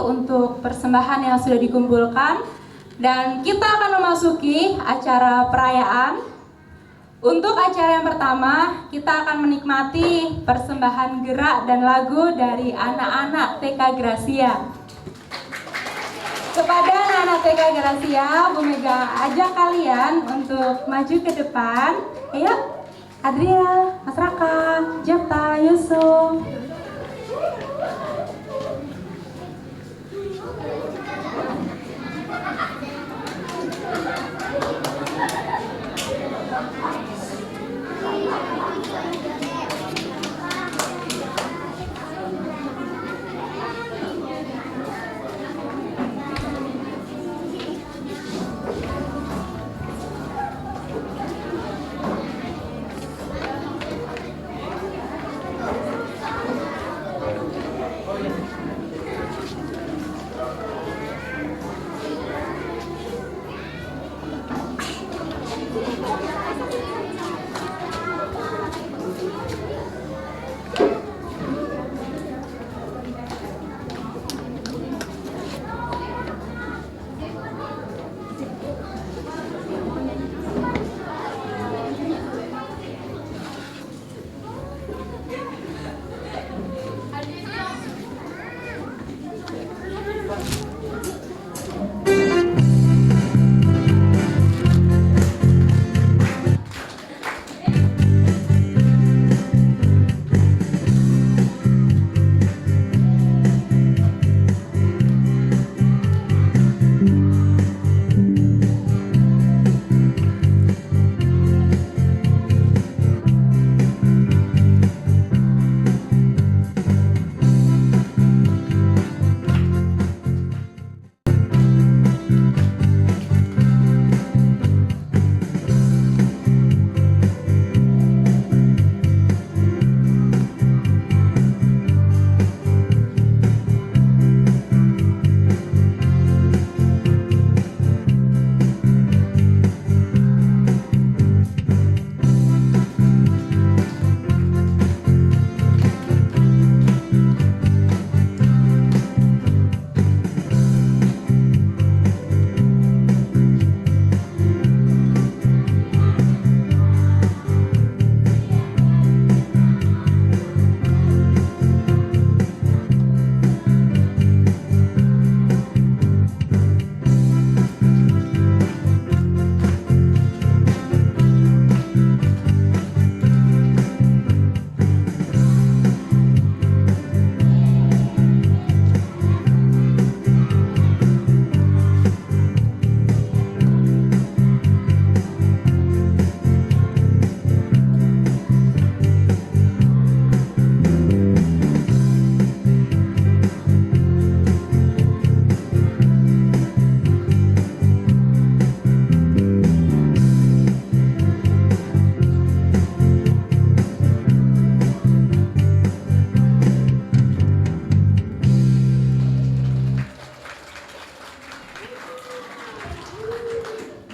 untuk persembahan yang sudah dikumpulkan, dan kita akan memasuki acara perayaan. Untuk acara yang pertama, kita akan menikmati persembahan gerak dan lagu dari anak-anak TK Gracia. Kepada anak-anak TK Gracia, Bu Mega ajak kalian untuk maju ke depan. Ayo, Adriel, Mas Raka, Jepta, Yusuf.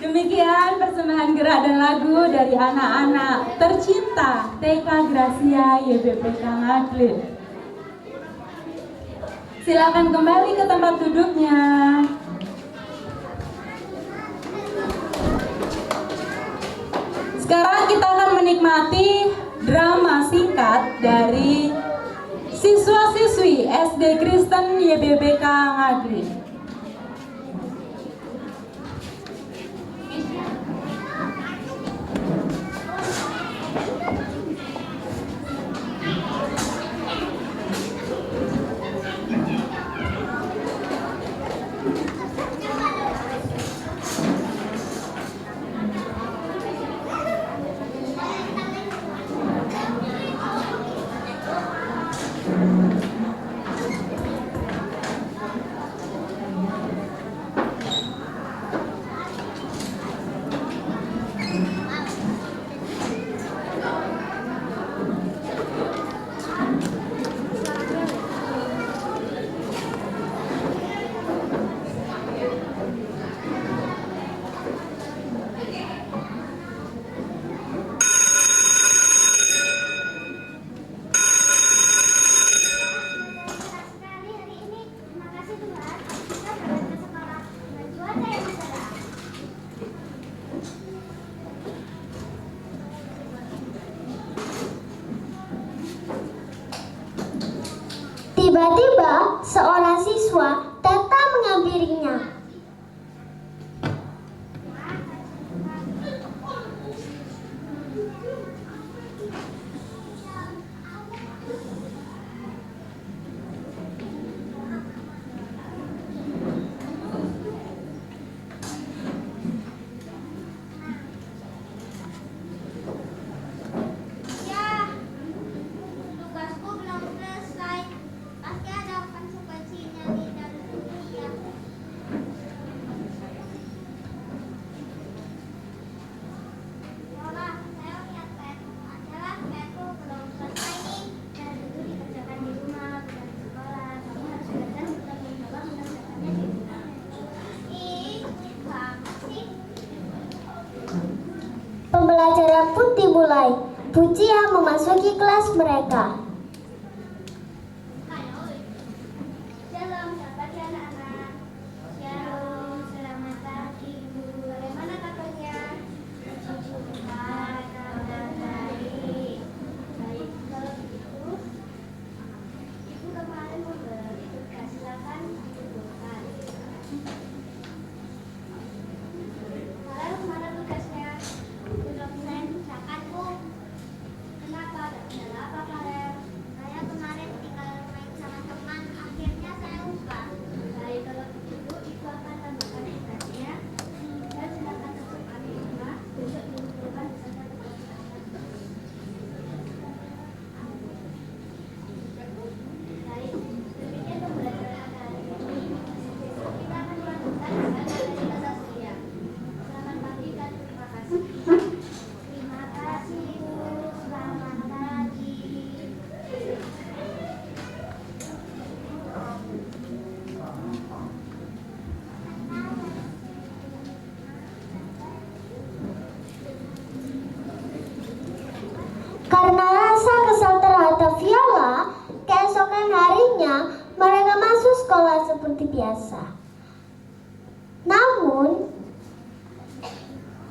Demikian persembahan gerak dan lagu dari anak-anak tercinta TK Gracia YBPK Ngaglit. Silakan kembali ke tempat duduknya. Sekarang kita akan menikmati drama singkat dari siswa-siswi SD Kristen YBPK Ngaglit. Tiba-tiba seorang siswa datang menghampirinya. Ya, tugasku belum selesai. Pasti ada konsekuensinya di dalam dunia. Yola, saya lihat PR-ku adalah PR-ku belum selesai nih. Dan itu dikerjakan di rumah, bukan di sekolah. Kamu harus belajar untuk mencoba mengerjakannya di rumah. Ih, banget sih. Pembelajaran pun dimulai. Pujian memasuki kelas mereka. Shalom, selamat pagi anak-anak. Shalom, selamat pagi Bu. Bagaimana kabarnya? Puji Tuhan, kabar baik. Baik, kalau begitu, Ibu kemarin memberi tugas, silakan dikumpulkan. Farel, mana tugasnya? Belum saya kerjakan, Bu. Kenapa? Ada kendala apa, Farel? Saya kemarin tinggal main sama teman, akhirnya saya lupa. Baik, kalau begitu Ibu akan tambahkan tugasnya. Dan silakan masuk kami rumah, besok dikumpulkan beserta tugas-tugasnya. Baik, demikian pembelajaran hari ini. Besok kita akan melanjutkan dengan dari bahasa Surya. Selamat pagi dan terima kasih. Terima kasih Bu, selamat pagi. Karena rasa kesal terhadap Viola, keesokan harinya mereka masuk sekolah seperti biasa. Namun,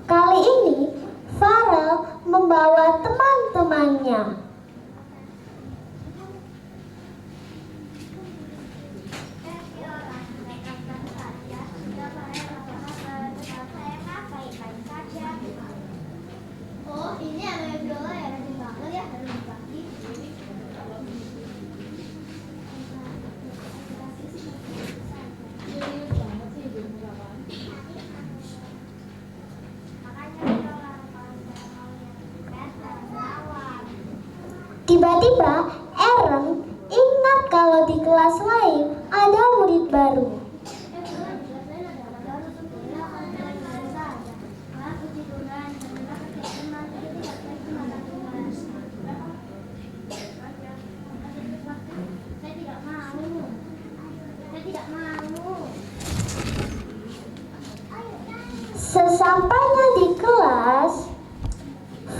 kali ini Farel membawa teman-temannya. Viola, rekatkan saja. Sudah Farel apa kabar? Saya baik-baik saja. Oh, ini ada Viola ya, rajin banget ya, dari pagi. Makanya Viola, kalau saya mau lihat pes dan lawan. Tiba-tiba Aaron ingat kalau di kelas lain ada murid baru. Sesampainya di kelas,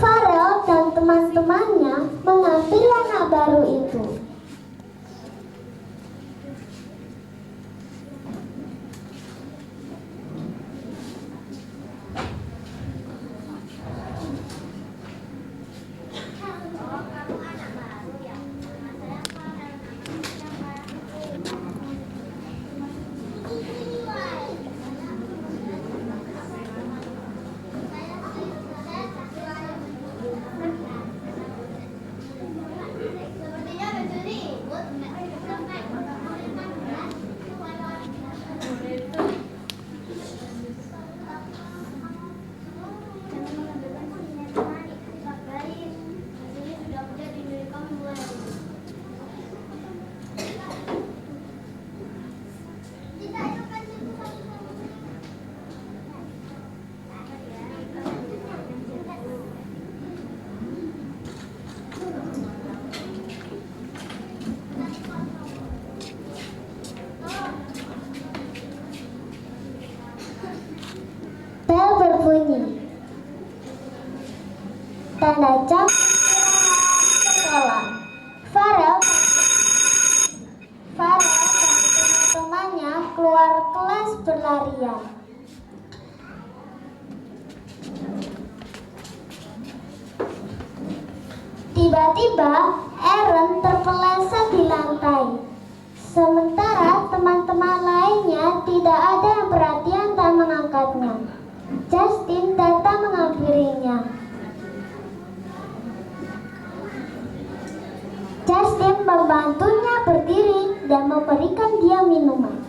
Farel dan teman-temannya mengambil anak baru itu. Sepertinya mencuri ikut. Bel berbunyi. Tanda jam sekolah. Farel dan teman-temannya keluar kelas berlarian. Tiba-tiba Aaron terpeleset di lantai. Sementara teman-teman lainnya tidak ada yang perhatian dan mengangkatnya. Justin datang menghampirinya. Justin membantunya berdiri dan memberikan dia minuman.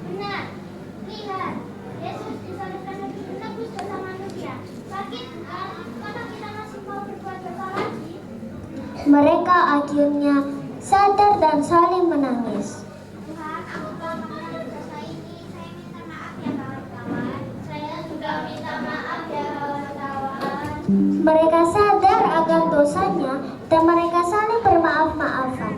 Benar, lihat, Yesus disalibkan dan menebus dosa manusia. Sakit, apakah kita masih mau berbuat dosa lagi? Mereka akhirnya sadar dan saling menangis. Tuhan, aku telah mengalami dosa ini. Saya minta maaf ya kawan-kawan. Saya juga minta maaf ya kawan-kawan. Mereka sadar akan dosanya dan mereka saling bermaaf-maafan.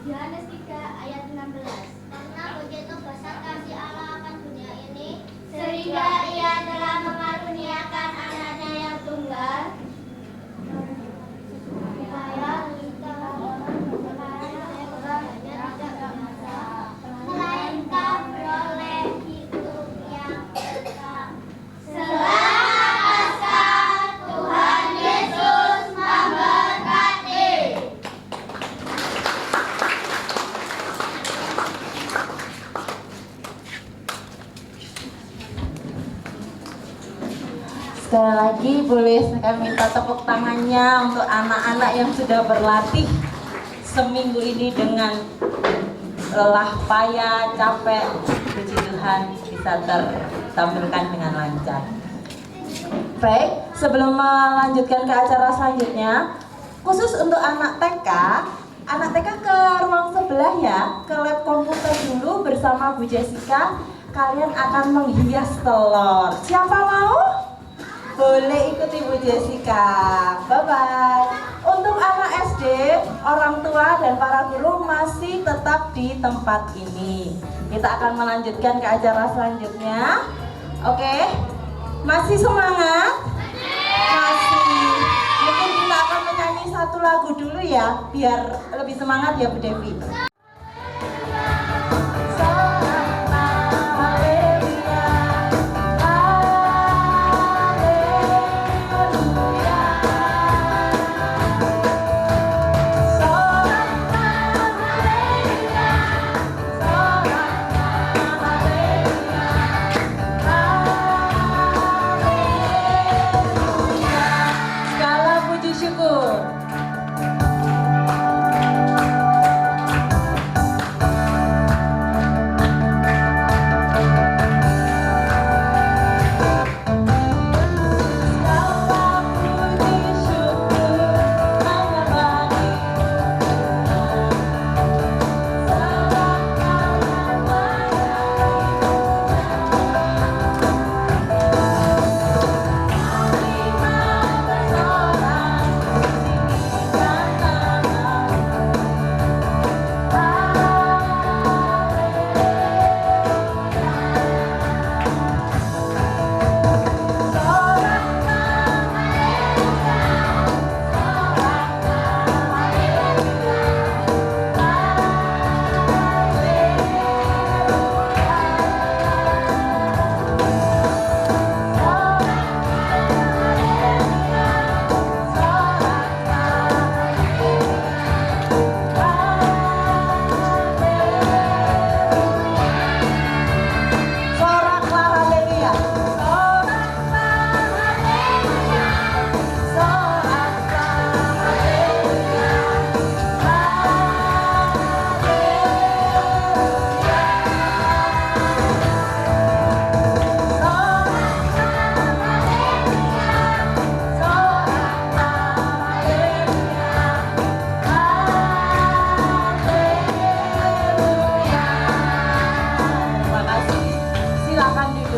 Yohanes 3 ayat 16. Karena begitu besar kasih Allah akan dunia ini, sehingga Ia telah mengaruniakan anaknya yang tunggal, supaya kita melainkan beroleh hidup yang kekal. Selamat Paskah, Tuhan Yesus memberkati. Sekali lagi boleh saya minta tepuk tangannya untuk anak-anak yang sudah berlatih seminggu ini dengan lelah, payah, capek. Puji Tuhan bisa tertampilkan dengan lancar. Baik, sebelum melanjutkan ke acara selanjutnya, khusus untuk anak TK ke ruang sebelah ya, ke lab komputer dulu bersama Bu Jessica. Kalian akan menghias telur. Siapa mau? Boleh ikuti Bu Jessica. Bye-bye. Untuk anak SD, orang tua dan para guru masih tetap di tempat ini. Kita akan melanjutkan ke acara selanjutnya. Oke? Masih semangat? Masih. Mungkin kita akan menyanyi satu lagu dulu ya, biar lebih semangat ya Bu Devi. Segala puji syukur.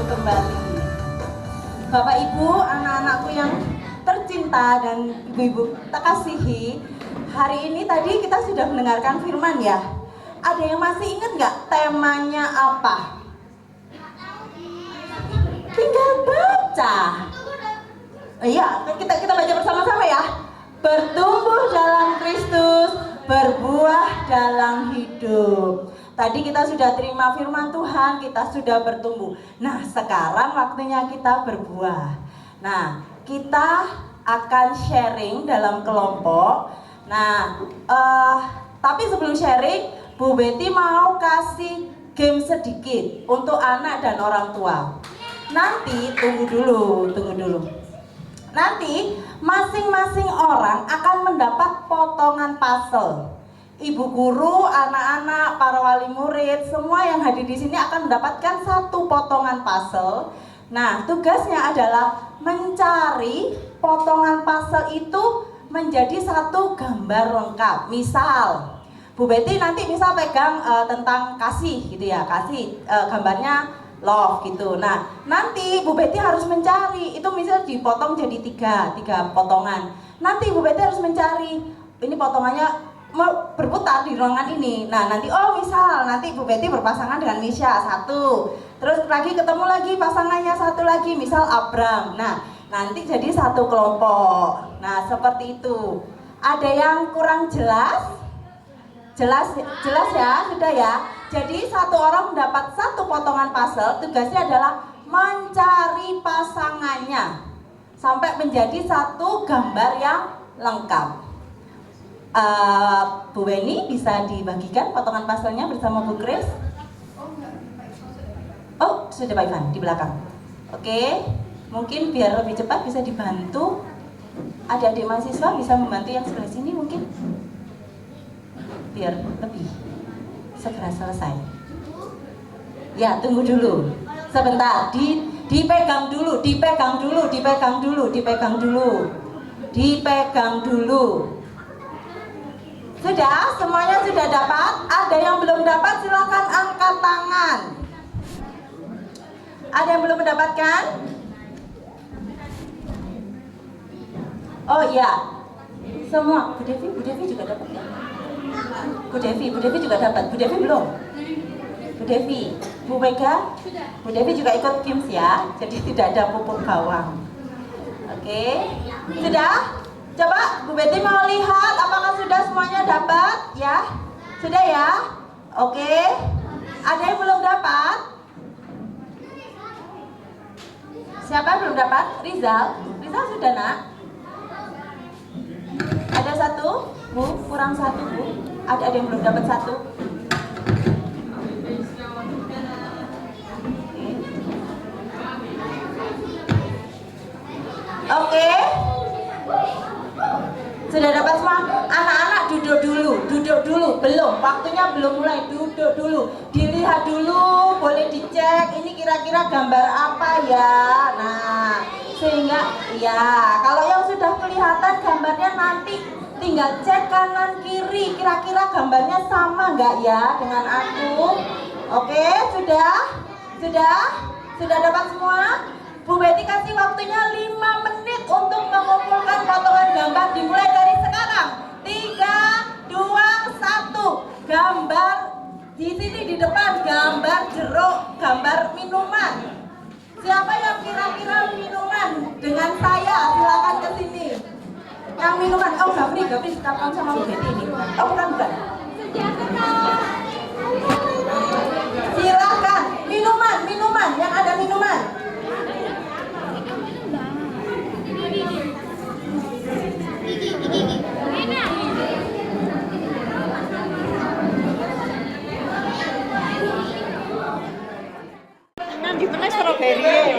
kembali. Bapak Ibu, anak-anakku yang tercinta dan ibu-ibu tak kasihi, hari ini tadi kita sudah mendengarkan firman ya. Ada yang masih ingat nggak temanya apa? Tinggal baca. Iya, kita baca bersama-sama ya. Bertumbuh dalam Kristus, berbuah dalam hidup. Tadi kita sudah terima firman Tuhan, kita sudah bertumbuh. Nah, sekarang waktunya kita berbuah. Nah, kita akan sharing dalam kelompok. Nah, tapi sebelum sharing, Bu Betty mau kasih game sedikit untuk anak dan orang tua. Nanti tunggu dulu. Nanti masing-masing orang akan mendapat potongan puzzle. Ibu guru, anak-anak, para wali murid, semua yang hadir di sini akan mendapatkan satu potongan puzzle. Nah, tugasnya adalah mencari potongan puzzle itu menjadi satu gambar lengkap. Misal, Bu Betty nanti misal pegang tentang kasih gitu ya, kasih gambarnya love gitu. Nah, nanti Bu Betty harus mencari, itu misal dipotong jadi tiga potongan. Nanti Bu Betty harus mencari, ini potongannya berputar di ruangan ini. Nah, nanti misal nanti Bu Betty berpasangan dengan Misha satu. Terus lagi ketemu lagi pasangannya satu lagi, misal Abram. Nah, nanti jadi satu kelompok. Nah, seperti itu. Ada yang kurang jelas? Jelas ya, sudah ya. Jadi satu orang mendapat satu potongan puzzle, tugasnya adalah mencari pasangannya sampai menjadi satu gambar yang lengkap. Bu Weni bisa dibagikan potongan puzzle-nya bersama Bu Grace? Oh, sudah Pak Ivan di belakang. Oke, mungkin biar lebih cepat bisa dibantu. Adik-adik mahasiswa bisa membantu yang sebelah sini mungkin? Biar lebih segera selesai. Ya, tunggu dulu. Sebentar, dipegang dulu. Sudah? Semuanya sudah dapat? Ada yang belum dapat? Silakan angkat tangan. Ada yang belum mendapatkan? Oh iya. Semua. Bu Devi juga dapat ya? Bu Devi juga dapat. Bu Devi belum? Bu Devi. Bu Mega? Bu Devi juga ikut Kims ya. Jadi tidak ada pupuk bawang. Oke. Sudah? Coba Bu Betty mau lihat apakah sudah semuanya dapat ya? Sudah ya? Oke. Ada yang belum dapat? Siapa yang belum dapat? Rizal sudah nak? Ada satu? Bu, kurang satu Bu. Ada yang belum dapat satu? Oke. Sudah dapat semua? Anak-anak duduk dulu. Belum, waktunya belum mulai. Duduk dulu. Dilihat dulu, boleh dicek ini kira-kira gambar apa ya. Nah, sehingga ya, kalau yang sudah kelihatan gambarnya nanti tinggal cek kanan kiri, kira-kira gambarnya sama nggak ya dengan aku. Oke, sudah dapat semua? Bu Betty kasih waktunya 5 menit untuk mengumpulkan potongan gambar, dimulai dari sekarang. 3, 2, 1. Gambar di sini di depan, gambar jeruk, gambar minuman. Siapa yang kira-kira minuman dengan saya? Silakan ke sini. Yang minuman, Gafri dikatakan sama Bu Betty ini. Bukan. Silakan, minuman, yang ada minuman. Gimana strawberry?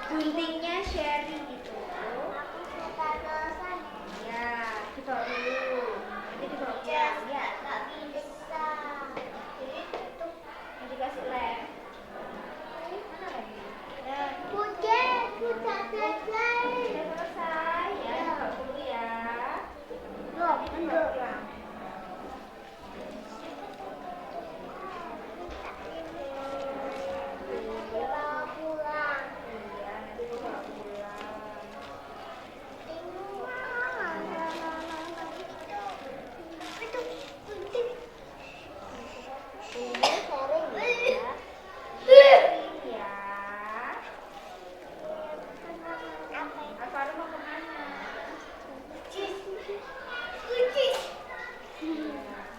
guntingnya Sherry gitu. Ya, dibawa dulu. Nanti dibawa pulang ya. Nggak bisa. Jadi itu yang dikasih lem. Mana lagi? Dan udah selesai. Ya, dibawa dulu ya. Dibawa pulang.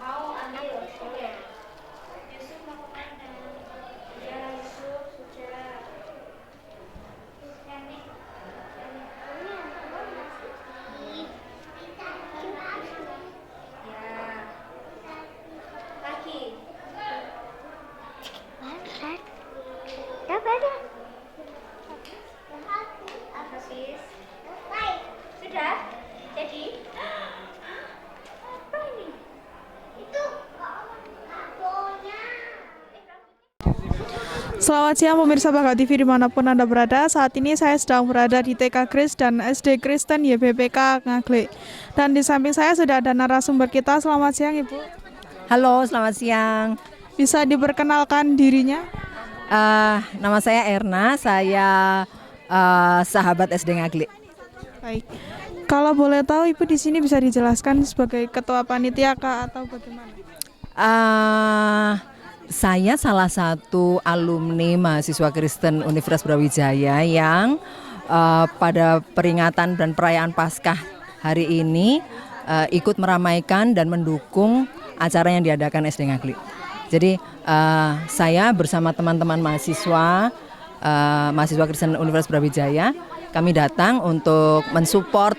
Mau ambil, boleh. Yusuf mau kemana? Ya, Yusuf sudah. Nenek. Ya. Lagi. Habis. Sudah? Jadi? Apa ini? Itu Selamat siang pemirsa Bakat TV dimanapun Anda berada. Saat ini saya sedang berada di TK Kris dan SD Kristen YBPK Ngaglik. Dan di samping saya sudah ada narasumber kita. Selamat siang Ibu. Halo, selamat siang. Bisa diperkenalkan dirinya? Nama saya Erna, saya sahabat SD Ngaglik. Baik. Kalau boleh tahu Ibu di sini bisa dijelaskan sebagai ketua panitia kah atau bagaimana? Saya salah satu alumni mahasiswa Kristen Universitas Brawijaya yang pada peringatan dan perayaan Paskah hari ini ikut meramaikan dan mendukung acara yang diadakan SD Ngaglik. Jadi saya bersama teman-teman mahasiswa Kristen Universitas Brawijaya, kami datang untuk mensupport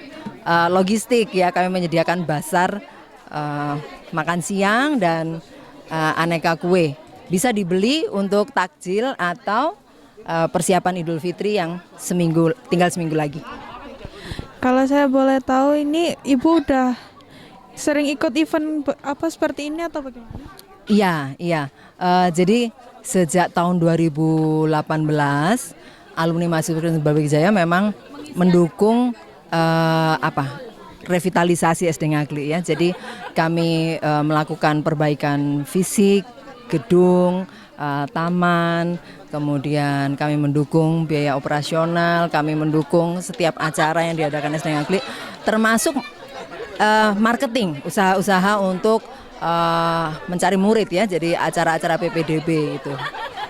logistik ya, kami menyediakan bazar makan siang dan aneka kue. Bisa dibeli untuk takjil atau persiapan Idul Fitri yang tinggal seminggu lagi. Kalau saya boleh tahu ini Ibu udah sering ikut event apa seperti ini atau bagaimana? Iya. Jadi sejak tahun 2018 alumni mahasiswa Kristen Brawijaya memang mendukung revitalisasi SD Ngaglik ya. Jadi kami melakukan perbaikan fisik, gedung, taman, kemudian kami mendukung biaya operasional, kami mendukung setiap acara yang diadakan SD Ngaglik, termasuk marketing, usaha-usaha untuk mencari murid ya. Jadi acara-acara PPDB itu.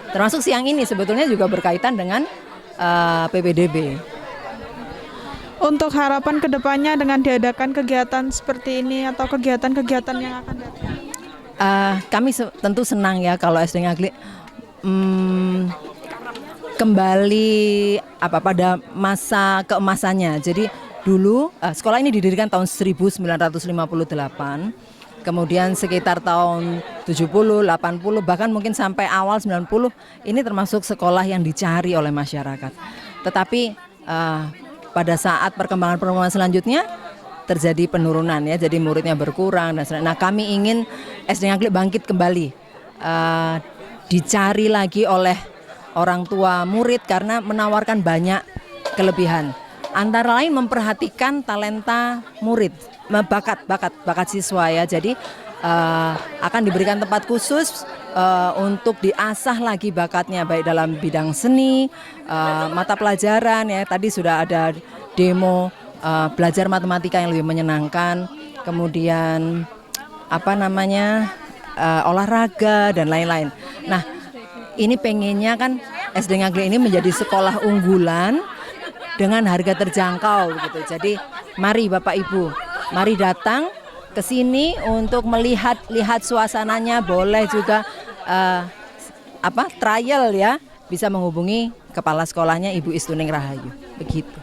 Termasuk siang ini sebetulnya juga berkaitan dengan PPDB. Untuk harapan kedepannya dengan diadakan kegiatan seperti ini atau kegiatan-kegiatan yang akan datang? Kami tentu senang ya kalau SD Ngaglik kembali pada masa keemasannya. Jadi dulu sekolah ini didirikan tahun 1958, kemudian sekitar tahun 70, 80, bahkan mungkin sampai awal 90 ini termasuk sekolah yang dicari oleh masyarakat. Tetapi pada saat perkembangan selanjutnya terjadi penurunan ya, jadi muridnya berkurang dan sebagainya. Nah, kami ingin SD Ngaglik bangkit kembali, dicari lagi oleh orang tua murid karena menawarkan banyak kelebihan. Antara lain memperhatikan talenta murid, bakat siswa ya. Jadi akan diberikan tempat khusus untuk diasah lagi bakatnya, baik dalam bidang seni, mata pelajaran ya. Tadi sudah ada demo belajar matematika yang lebih menyenangkan, kemudian olahraga dan lain-lain. Nah, ini pengennya kan SD Ngaglik ini menjadi sekolah unggulan dengan harga terjangkau gitu. Jadi mari Bapak Ibu, mari datang ke sini untuk lihat suasananya. Boleh juga trial ya, bisa menghubungi kepala sekolahnya Ibu Istuning Rahayu. Begitu.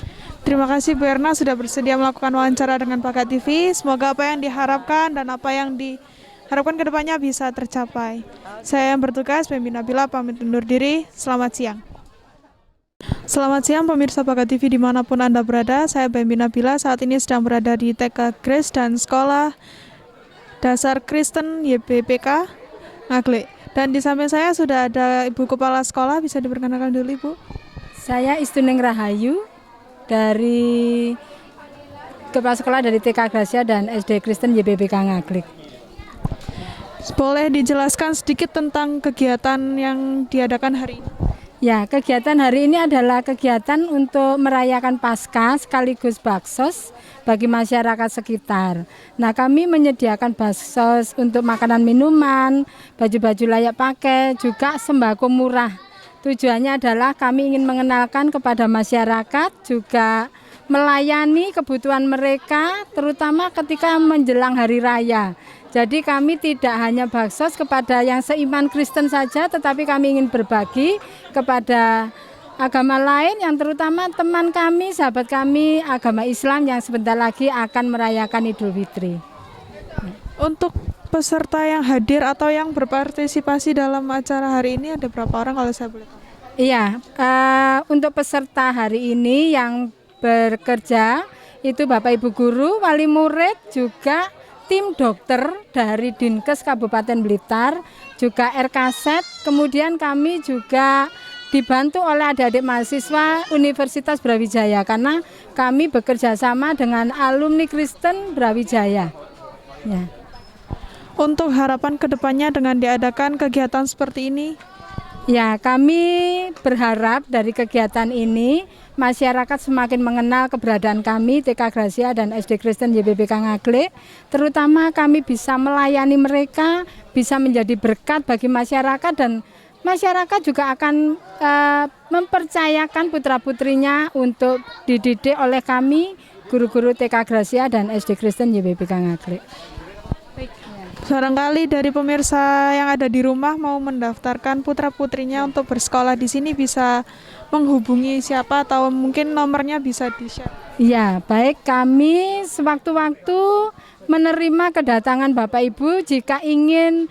Terima kasih Bu Erna sudah bersedia melakukan wawancara dengan Bakat TV. Semoga apa yang diharapkan dan apa yang diharapkan kedepannya bisa tercapai. Saya yang bertugas, Pembi Nabila, pamit undur diri. Selamat siang. Selamat siang pemirsa Bakat TV dimanapun Anda berada. Saya Bambi Nabila, saat ini sedang berada di TK Grace dan Sekolah Dasar Kristen YBPK Ngaglik. Dan di samping saya sudah ada Ibu Kepala Sekolah, bisa diperkenalkan dulu Ibu. Saya Istuneng Rahayu dari Kepala Sekolah dari TK Gracia dan SD Kristen YBPK Ngaglik. Boleh dijelaskan sedikit tentang kegiatan yang diadakan hari ini? Ya, kegiatan hari ini adalah kegiatan untuk merayakan Paskah sekaligus baksos bagi masyarakat sekitar. Nah, kami menyediakan baksos untuk makanan minuman, baju-baju layak pakai, juga sembako murah. Tujuannya adalah kami ingin mengenalkan kepada masyarakat, juga melayani kebutuhan mereka, terutama ketika menjelang hari raya. Jadi kami tidak hanya baksos kepada yang seiman Kristen saja, tetapi kami ingin berbagi kepada agama lain, yang terutama teman kami, sahabat kami, agama Islam yang sebentar lagi akan merayakan Idul Fitri. Untuk peserta yang hadir atau yang berpartisipasi dalam acara hari ini ada berapa orang kalau saya boleh tahu? Iya, untuk peserta hari ini yang bekerja itu Bapak Ibu Guru, wali murid, juga tim dokter dari Dinkes Kabupaten Blitar, juga RKSET, kemudian kami juga dibantu oleh adik-adik mahasiswa Universitas Brawijaya karena kami bekerja sama dengan alumni Kristen Brawijaya. Ya. Untuk harapan kedepannya dengan diadakan kegiatan seperti ini? Ya, kami berharap dari kegiatan ini masyarakat semakin mengenal keberadaan kami TK Gracia dan SD Kristen YBPK Ngaglik, terutama kami bisa melayani mereka, bisa menjadi berkat bagi masyarakat, dan masyarakat juga akan mempercayakan putra-putrinya untuk dididik oleh kami guru-guru TK Gracia dan SD Kristen YBPK Ngaglik. Barangkali dari pemirsa yang ada di rumah mau mendaftarkan putra-putrinya untuk bersekolah di sini, bisa menghubungi siapa atau mungkin nomornya bisa di-share? Ya, baik, kami sewaktu-waktu menerima kedatangan Bapak Ibu jika ingin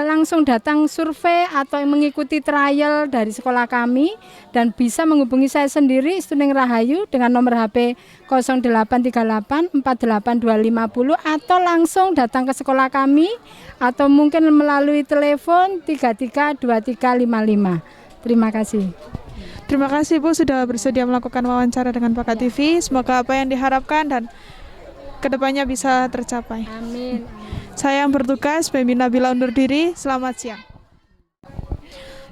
langsung datang survei atau mengikuti trial dari sekolah kami, dan bisa menghubungi saya sendiri Istuneng Rahayu dengan nomor HP 0838 482550, atau langsung datang ke sekolah kami, atau mungkin melalui telepon 332355. Terima kasih. Terima kasih Bu sudah bersedia melakukan wawancara dengan Bakat TV. Semoga apa yang diharapkan dan kedepannya bisa tercapai. Amin. Saya yang bertugas, Bambi Nabila, undur diri. Selamat siang.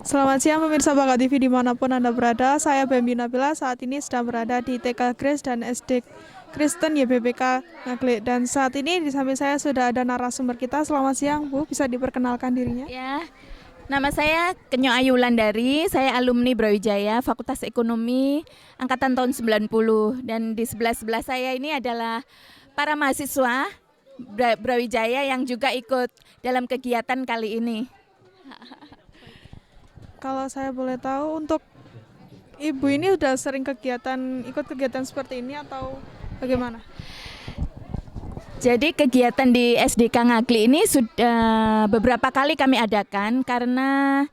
Selamat siang pemirsa Bakat TV dimanapun Anda berada. Saya Bambi Nabila, saat ini sedang berada di TK Grace dan SD Kristen YBPK Ngaglik. Dan saat ini di samping saya sudah ada narasumber kita. Selamat siang Bu, bisa diperkenalkan dirinya? Ya, nama saya Kenyo Ayu Wulandari, saya alumni Brawijaya, Fakultas Ekonomi, angkatan tahun 90. Dan di sebelah-sebelah saya ini adalah para mahasiswa Brawijaya yang juga ikut dalam kegiatan kali ini. Kalau saya boleh tahu, untuk Ibu ini sudah sering ikut kegiatan seperti ini atau bagaimana? Jadi kegiatan di SDK Ngaglik ini sudah beberapa kali kami adakan karena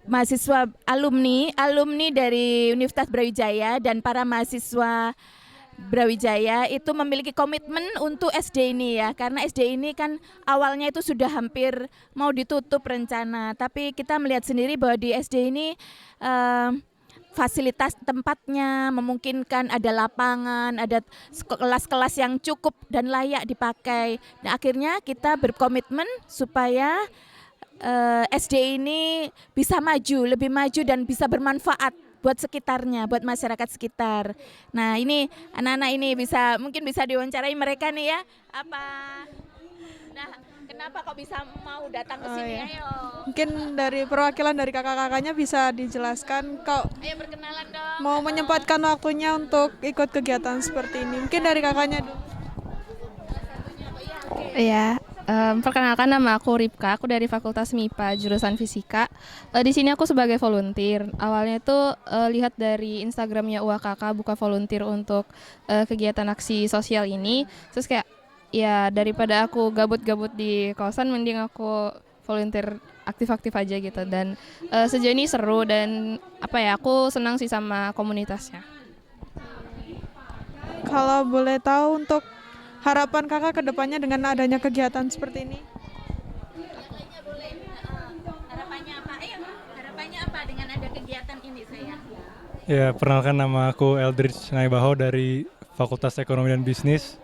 mahasiswa alumni dari Universitas Brawijaya dan para mahasiswa Brawijaya itu memiliki komitmen untuk SD ini ya, karena SD ini kan awalnya itu sudah hampir mau ditutup rencana, tapi kita melihat sendiri bahwa di SD ini fasilitas tempatnya memungkinkan, ada lapangan, ada kelas-kelas yang cukup dan layak dipakai. Nah, akhirnya kita berkomitmen supaya SD ini bisa maju, lebih maju dan bisa bermanfaat buat sekitarnya, buat masyarakat sekitar. Nah, ini anak-anak ini mungkin bisa diwawancarai mereka nih ya. Nah, kenapa kok bisa mau datang ke sini? Iya. Ayo. Mungkin dari perwakilan dari kakak-kakaknya bisa dijelaskan kok Ayo berkenalan dong. mau menyempatkan waktunya untuk ikut kegiatan seperti ini. Mungkin dari kakaknya dulu. Iya, perkenalkan nama aku Ripka, aku dari Fakultas MIPA jurusan Fisika. Di sini aku sebagai volunteer. Awalnya itu lihat dari Instagramnya UAKK buka volunteer untuk kegiatan aksi sosial ini. Terus kayak ya daripada aku gabut-gabut di kosan, mending aku volunteer aktif-aktif aja gitu. Dan sejauh ini seru dan aku senang sih sama komunitasnya. Kalau boleh tahu untuk harapan kakak ke depannya dengan adanya kegiatan seperti ini? Harapannya apa? Harapannya apa dengan ada kegiatan ini sayang? Ya, perkenalkan nama aku Eldridge Naibaho dari Fakultas Ekonomi dan Bisnis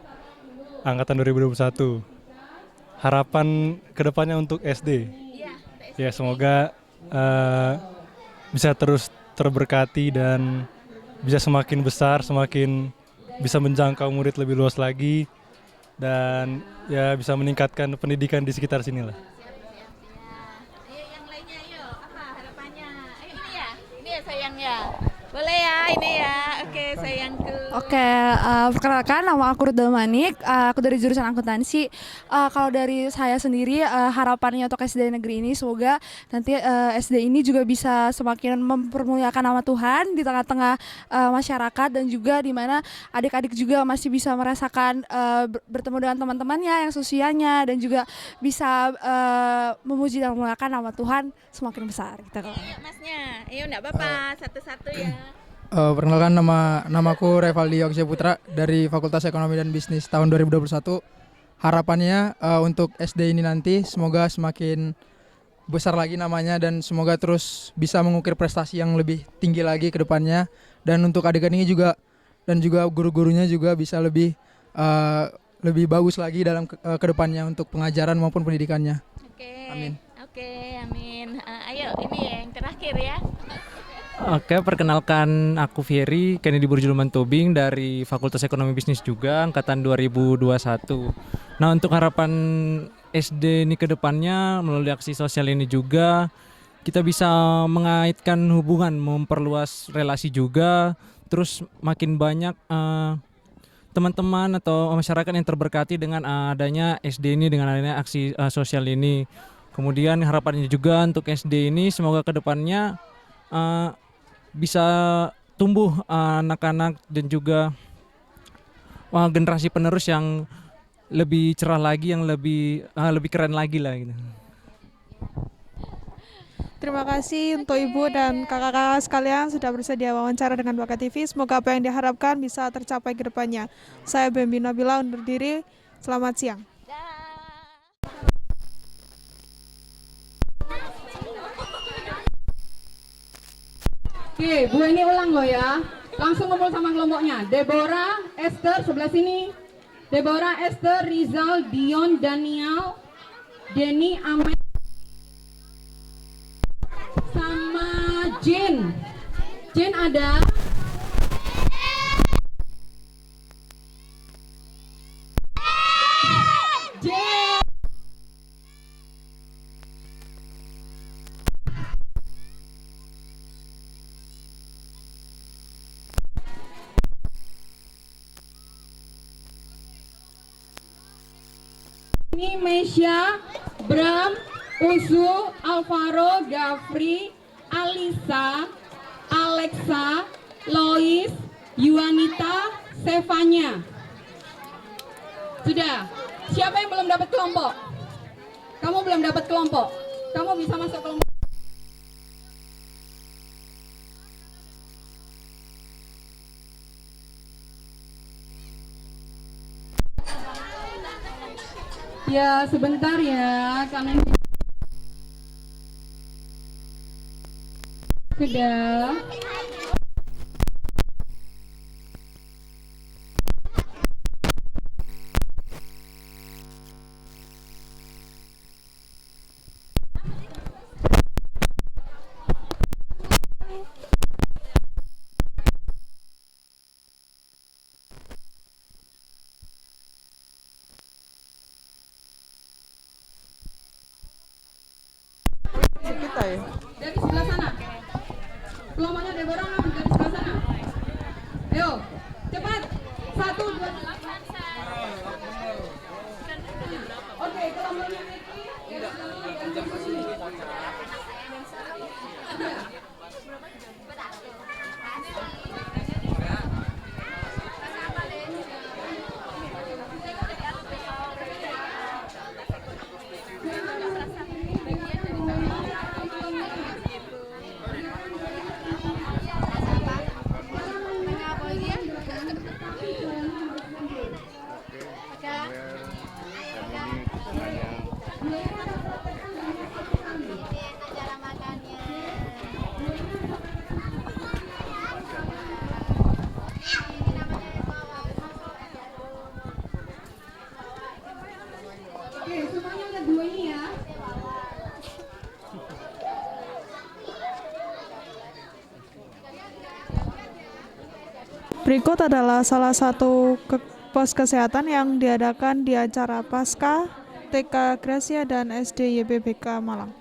angkatan 2021. Harapan kedepannya untuk SD. Ya, semoga bisa terus terberkati dan bisa semakin besar, semakin bisa menjangkau murid lebih luas lagi dan ya bisa meningkatkan pendidikan di sekitar sini lah. Ayo yang lainnya, ayo. Apa harapannya? Ayo ini ya sayang ya. Boleh ya, ini ya. Oke, sayangku. Oke, perkenalkan nama aku Rudal Manik, aku dari jurusan akuntansi. Kalau dari saya sendiri, harapannya untuk SD negeri ini semoga nanti SD ini juga bisa semakin mempermuliakan nama Tuhan di tengah-tengah masyarakat dan juga di mana adik-adik juga masih bisa merasakan bertemu dengan teman-temannya yang seusianya dan juga bisa memuji dan memuliakan nama Tuhan semakin besar. Gitu. Ayo masnya, ayo enggak apa-apa, satu-satu ya. Perkenalkan namaku Revaldi Yogsya Putra dari Fakultas Ekonomi dan Bisnis tahun 2021. Harapannya untuk SD ini nanti semoga semakin besar lagi namanya dan semoga terus bisa mengukir prestasi yang lebih tinggi lagi ke depannya. Dan untuk adik-adiknya juga dan juga guru-gurunya juga bisa lebih bagus lagi dalam ke depannya untuk pengajaran maupun pendidikannya. Amin. Oke, amin. Ayo ini yang terakhir ya. Oke, perkenalkan aku Fieri, Kennedy Burjulman Tobing dari Fakultas Ekonomi Bisnis juga, angkatan 2021. Nah, untuk harapan SD ini ke depannya, melalui aksi sosial ini juga, kita bisa mengaitkan hubungan, memperluas relasi juga, terus makin banyak teman-teman atau masyarakat yang terberkati dengan adanya SD ini, dengan adanya aksi sosial ini. Kemudian harapannya juga untuk SD ini, semoga ke depannya bisa tumbuh anak-anak dan juga generasi penerus yang lebih cerah lagi, yang lebih keren lagi lah gitu. Terima kasih untuk Ibu dan kakak-kakak sekalian sudah bersedia wawancara dengan Baka TV. Semoga apa yang diharapkan bisa tercapai ke depannya. Saya Bembi Nabila undur diri. Selamat siang. Oke, Bu ini ulang loh ya. Langsung ngumpul sama kelompoknya. Deborah, Esther sebelah sini. Deborah, Esther, Rizal, Dion, Daniel, Denny, Amet, sama Jane. Jane ada. Jane. Ini Mesya, Bram, Uzu, Alvaro, Gafri, Alisa, Alexa, Lois, Yuanita, Stefania. Sudah. Siapa yang belum dapat kelompok? Kamu belum dapat kelompok. Kamu bisa masuk kelompok. Ya, sebentar ya, karena sudah. Dari sebelah sana. Kelompoknya Deborah dari sebelah sana. Ayo, cepat. 1, 2, 3. Oke, kelompoknya Ricky dari sini. Ada. Berikut adalah salah satu pos kesehatan yang diadakan di acara Paskah TK Gracia dan SD YBBK Malang.